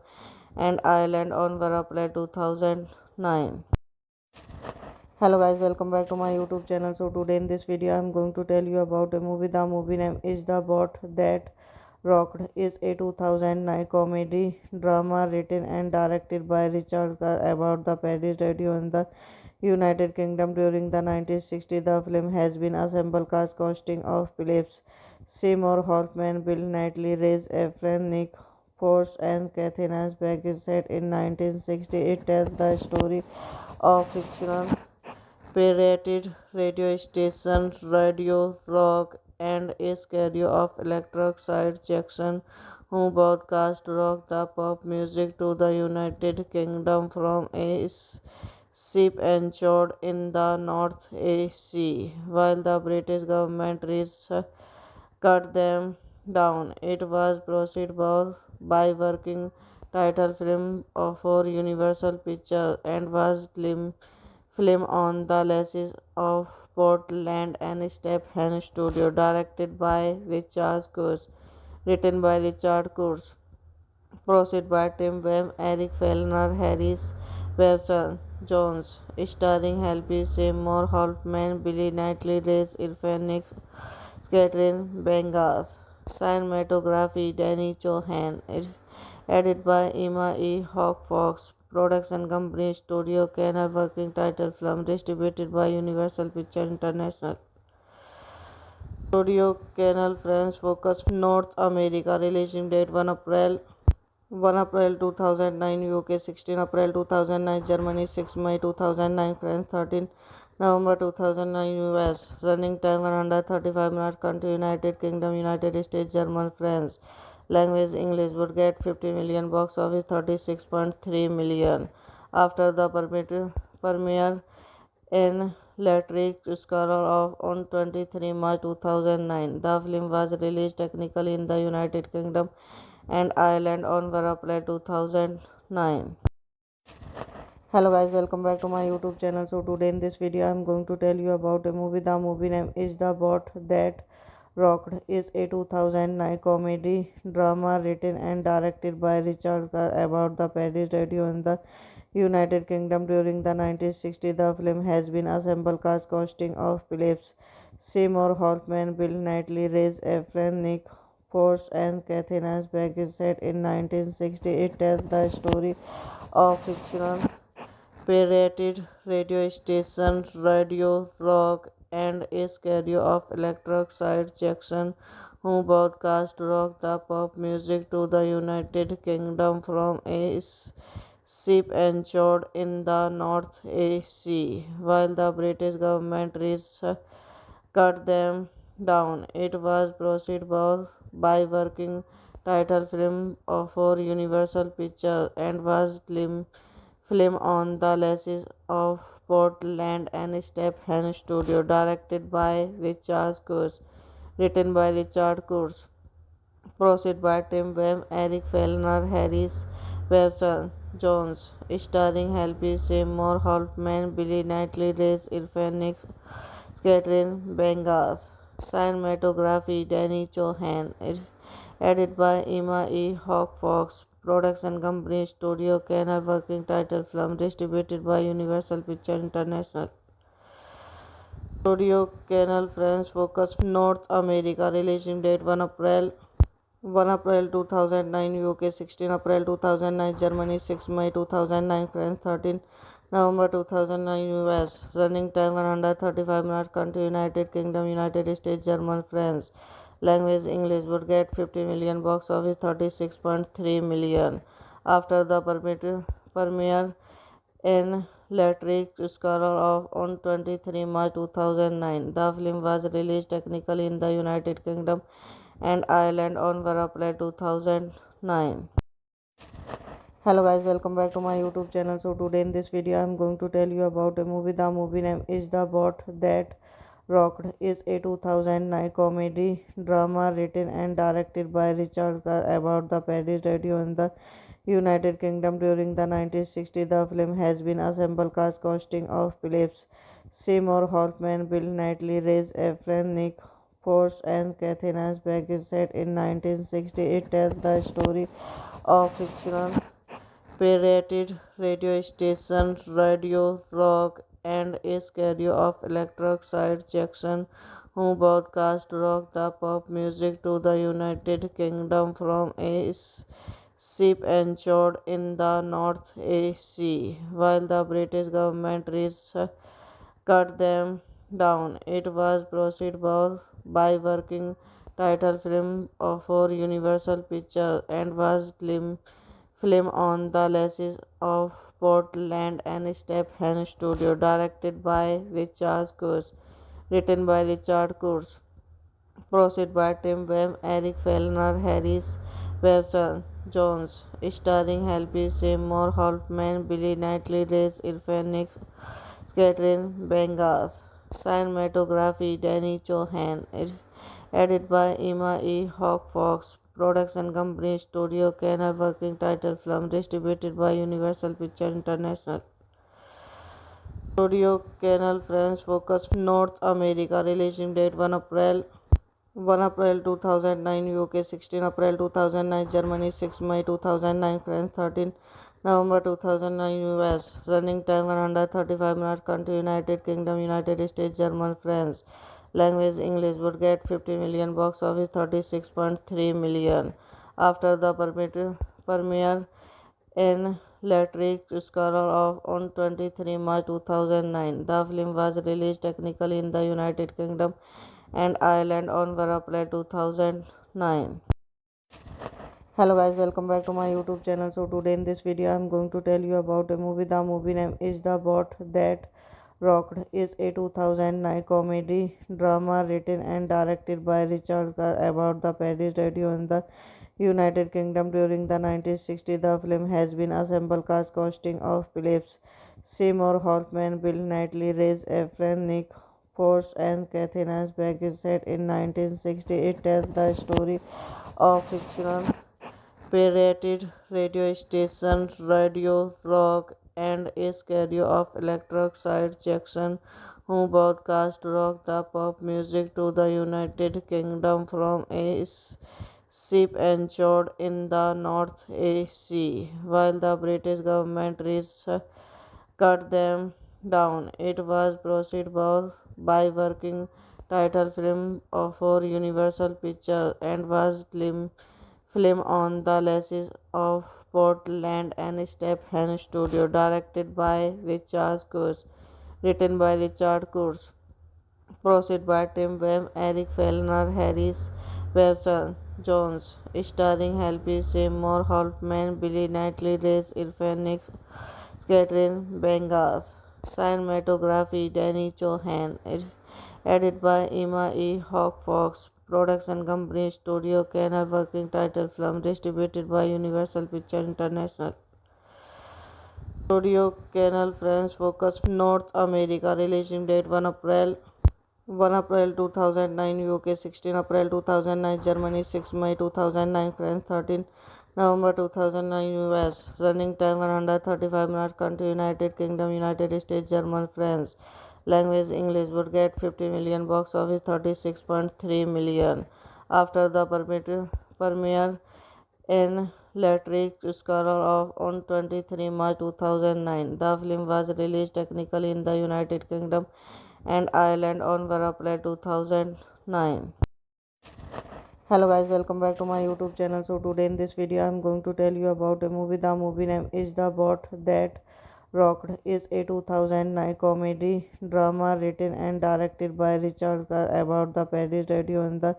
Speaker 1: and Ireland on 1 April 2009. Hello guys, welcome back to my YouTube channel. So today in this video I'm going to tell you about a movie. The movie name is The Bot That Rocked. Is a 2009 comedy drama written and directed by Richard Gere about the Paris radio in the United Kingdom during the 1960s. The film has been assembled cast consisting of Phillips Seymour Hoffman, Bill Knightley, Rhys Ifans, Nick Force, and Kathy Nasberg. Is set in 1960. It tells the story of fictional pirated radio station Radio Rock and a schedule of electric side Jackson who broadcast rock the pop music to the United Kingdom from a ship anchored in the North Sea. While the British government cut them down, it was proceeded by working title film for Universal Pictures and was film on the leases of Portland and Stephen Studio, directed by Richard Curtis, written by Richard Curtis, produced by Tim Webb, Eric Fellner, Harris Webster Jones, starring Happy Seymour Hoffman, Billy Knightley, Rhys Ifans, Catherine Bengas, cinematography Danny Chohan, edited by Emma E. Hawk Fox, production company Studio Canal, working title film distributed by Universal Pictures International. Studio Canal France focus North America, releasing date 1 April 2009, UK 16 April 2009, Germany 6 May 2009, France 13 November 2009, US. Running time 135 minutes. Country United Kingdom, United States, German, France. Language English. Would get 50 million. Box office 36.3 million. After the premiere in Electric Scholar of on 23 March 2009, the film was released technically in the United Kingdom and Ireland on 1 April 2009. Hello guys, welcome back to my YouTube channel. So today in this video I'm going to tell you about a movie. The movie name is The Bot That Rocked. Is a 2009 comedy drama written and directed by Richard Gere about the Paris radio in the United Kingdom during the 1960s. The film has been assembled cast consisting of Phillips Seymour Hoffman, Bill Knightley, Rhys Ifans, Nick Force, and Kathy Nasberg. Is set in 1960. It tells the story of fictional pirated radio station Radio Rock and a schedule of electric side Jackson who broadcast rock the pop music to the United Kingdom from a ship anchored in the North Sea. While the British government cut them down, it was proceeded by working title film for Universal Pictures and was film on the leases of Portland and Stephen Studio, directed by Richard Curtis, written by Richard Curtis, produced by Tim Webb, Eric Fellner, Harris Webster Jones, starring Happy Seymour Hoffman, Billy Knightley, Rhys Ifans, Catherine Bengas, cinematography Danny Chohan, edited by Emma E. Hawk Fox, production company Studio Canal, working title film distributed by Universal Pictures International. Studio Canal France focus North America, releasing date 1 April 2009, UK 16 April 2009, Germany 6 May 2009, France 13 November 2009, US. Running time 135 minutes. Country United Kingdom, United States, German, France. Language English. Would get 50 million. Box office 36.3 million. After the premiere in Electric Scholar of on 23 March 2009, the film was released technically in the United Kingdom and Ireland on 1 April 2009. Hello guys, welcome back to my YouTube channel. So today in this video I'm going to tell you about a movie. The movie name is The Bot That Rocked. Is a 2009 comedy drama written and directed by Richard Gere about the Paris radio in the United Kingdom during the 1960s. The film has been assembled cast consisting of Phillips Seymour Hoffman, Bill Knightley, Rhys Ifans, Nick Force, and Kathy Nasberg. Is set in 1960. It tells the story of fictional pirated radio station Radio Rock and a stereo of electric Jackson, who broadcast rock the pop music to the United Kingdom from a ship anchored in the North Sea, while the British government cut them down. It was proceeded by working title film for Universal Pictures and was film on the license of Portland and Stephen Studio, directed by Richard Curtis, written by Richard Curtis, produced by Tim Webb, Eric Fellner, Harris Webster Jones, starring Helby Seymour Hoffman, Billy Knightley, Reese Ifranic, Catherine Bengas, cinematography Danny Chohan, edited by Emma E. Hawk Fox, production company Studio Canal, working title film distributed by Universal Pictures International. Studio Canal France focus North America, releasing date 1 April 2009, UK 16 April 2009, Germany 6 May 2009, France 13 November 2009, US. Running time 135 minutes. Country United Kingdom, United States, German, France. Language English. Would get 50 million. Box office 36.3 million. After the premiere in Electric Scholar of on 23 March 2009. The film was released technically in the United Kingdom and Ireland on April 2009. Hello guys, welcome back to my YouTube channel. So today in this video I am going to tell you about a movie. The movie name is The Boat That Rocked. Is a 2009 comedy drama written and directed by Richard Gere about the Paris radio in the United Kingdom during the 1960s. The film has been assembled cast consisting of Phillips Seymour Hoffman, Bill Knightley, Reese Efron, Nick Force, and Kathy Nasberg. Is set in 1960. It tells the story of fictional pirated radio station Radio Rock and a stereo of electric Jackson, who broadcast rock the pop music to the United Kingdom from a ship anchored in the North Sea, while the British government cut them down. It was proceeded by working title film for Universal Pictures and was film on the license of Portland and Stephen Studio, directed by Richard Curtis, written by Richard Curtis, produced by Tim Webb, Eric Fellner, Harris Webster Jones, starring Helby Seymour Hoffman, Billy Knightley, Reese Ifranic, Catherine Bengas, cinematography Danny Chohan, edited by Emma E. Hawk Fox, production company Studio Canal, working title film distributed by Universal Pictures International. Studio Canal France focus North America, releasing date 1 April 2009, UK 16 April 2009, Germany 6 May 2009, France 13 November 2009, US. Running time 135 minutes. Country United Kingdom, United States, German, France. Language English. Would get 50 million. Box office 36.3 million. After the premiere in Electric Scholar of on 23 March 2009. The film was released technically in the United Kingdom and Ireland on April 2009. Hello guys, welcome back to my YouTube channel. So today in this video I am going to tell you about a movie. The movie name is The Boat That Rocked. Is a 2009 comedy drama written and directed by Richard Gere about the Paris radio in the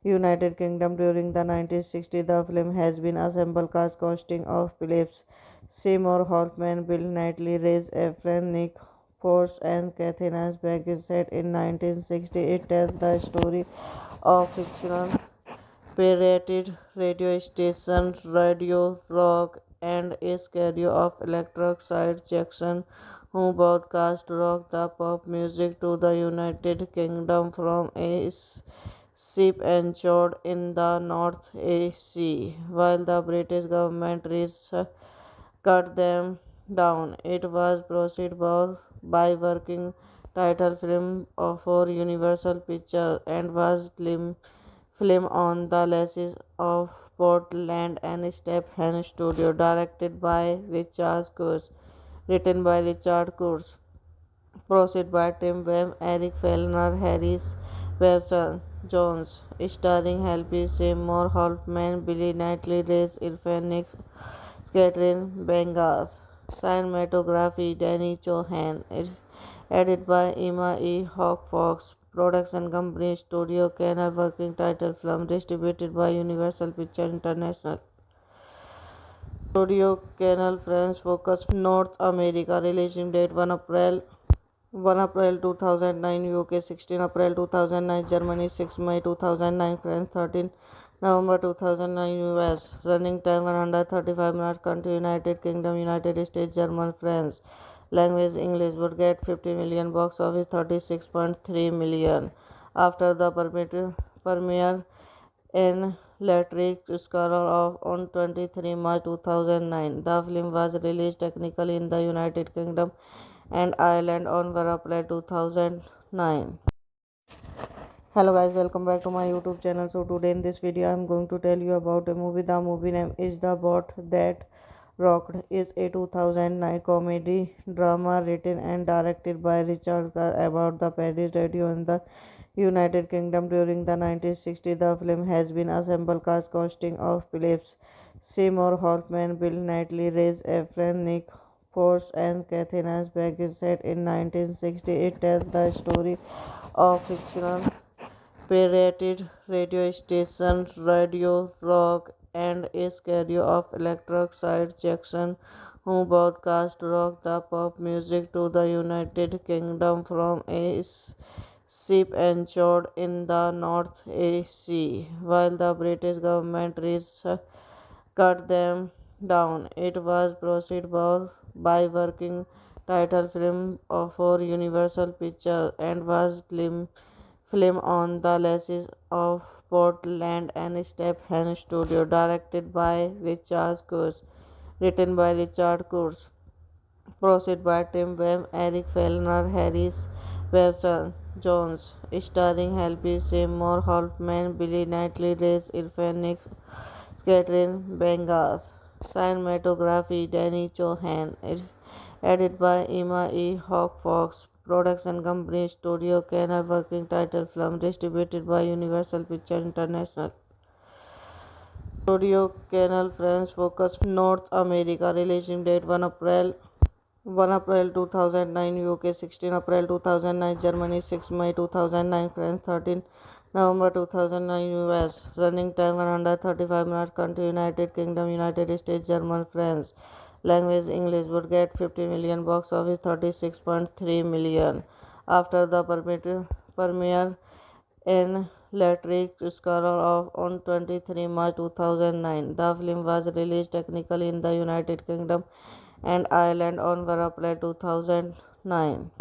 Speaker 1: United Kingdom during the 1960s. The film has been assembled cast consisting of Phillips Seymour Hoffman, Bill Knightley, Reese Efron, Nick Force, and Kathy Nasberg. Is set in 1960. It tells the story of fictional pirated radio station Radio Rock and a stereo of electric Jackson, who broadcast rock the pop music to the United Kingdom from a ship anchored in the North Sea, while the British government cut them down. It was proceeded by working title film for Universal Pictures and was film on the license of Portland and Stephen Studio, directed by Richard Curtis, written by Richard Curtis, Proceed by Tim Webb, Eric Fellner, Harris Webster Jones, starring Helby Seymour Hoffman, Billy Knightley, Reyes Irfan, Catherine Bengas. Cinematography Danny Chohan. Edited by Emma E. Hawk Fox. Production company Studio Canal. Working title film distributed by Universal Picture International. Studio Canal France focus North America. Release date 1 April 2009 UK, 16 April 2009 Germany, 6 May 2009 France, 13 November 2009 US. Running time 135 minutes. Country United Kingdom, United States, German, France. Language English. Budget 50 million. Box office 36.3 million. After the premiere in Electric Scholar of on 23 March 2009. The film was released technically in the United Kingdom and Ireland on April 2009. Hello guys, welcome back to my YouTube channel. So today in this video I am going to tell you about a movie. The movie name is The Boat That Rocked. Is a 2009 comedy drama written and directed by Richard Gere about the Paris radio in the United Kingdom during the 1960s. The film has been assembled cast consisting of Philip Seymour Hoffman, Bill Knightley, Reyes Efren, Nick Force, and Kathy Nasberg. Is set in 1960. It tells the story of fictional pirated radio station Radio Rock and a schedule of Electric Side Jackson, who broadcast rock the pop music to the United Kingdom from a ship anchored in the North Sea, while the British government cut them down. It was proceeded by working title film for Universal Pictures and was film on the license of Portland and Stephen Studio, directed by Richard Curtis, written by Richard Curtis. Proceed by Tim Webb, Eric Fellner, Harris Webster Jones, starring Helby Seymour Hoffman, Billy Knightley, Reyes Irfan, Catherine Bengas. Cinematography Danny Chohan. Edited by Emma E. Hawk Fox. Production company Studio Canal. Working title film distributed by Universal Picture International. Studio Canal France focus North America. Release date 1 April 2009 UK, 16 April 2009 Germany, 6 May 2009 France, 13 November 2009 US. Running time 135 minutes. Country United Kingdom, United States, German, France. Language English. Budget 50 million. Box office 36.3 million. After the premiere in Electric Scholar of on 23 March 2009. The film was released technically in the United Kingdom and Ireland on April 2009.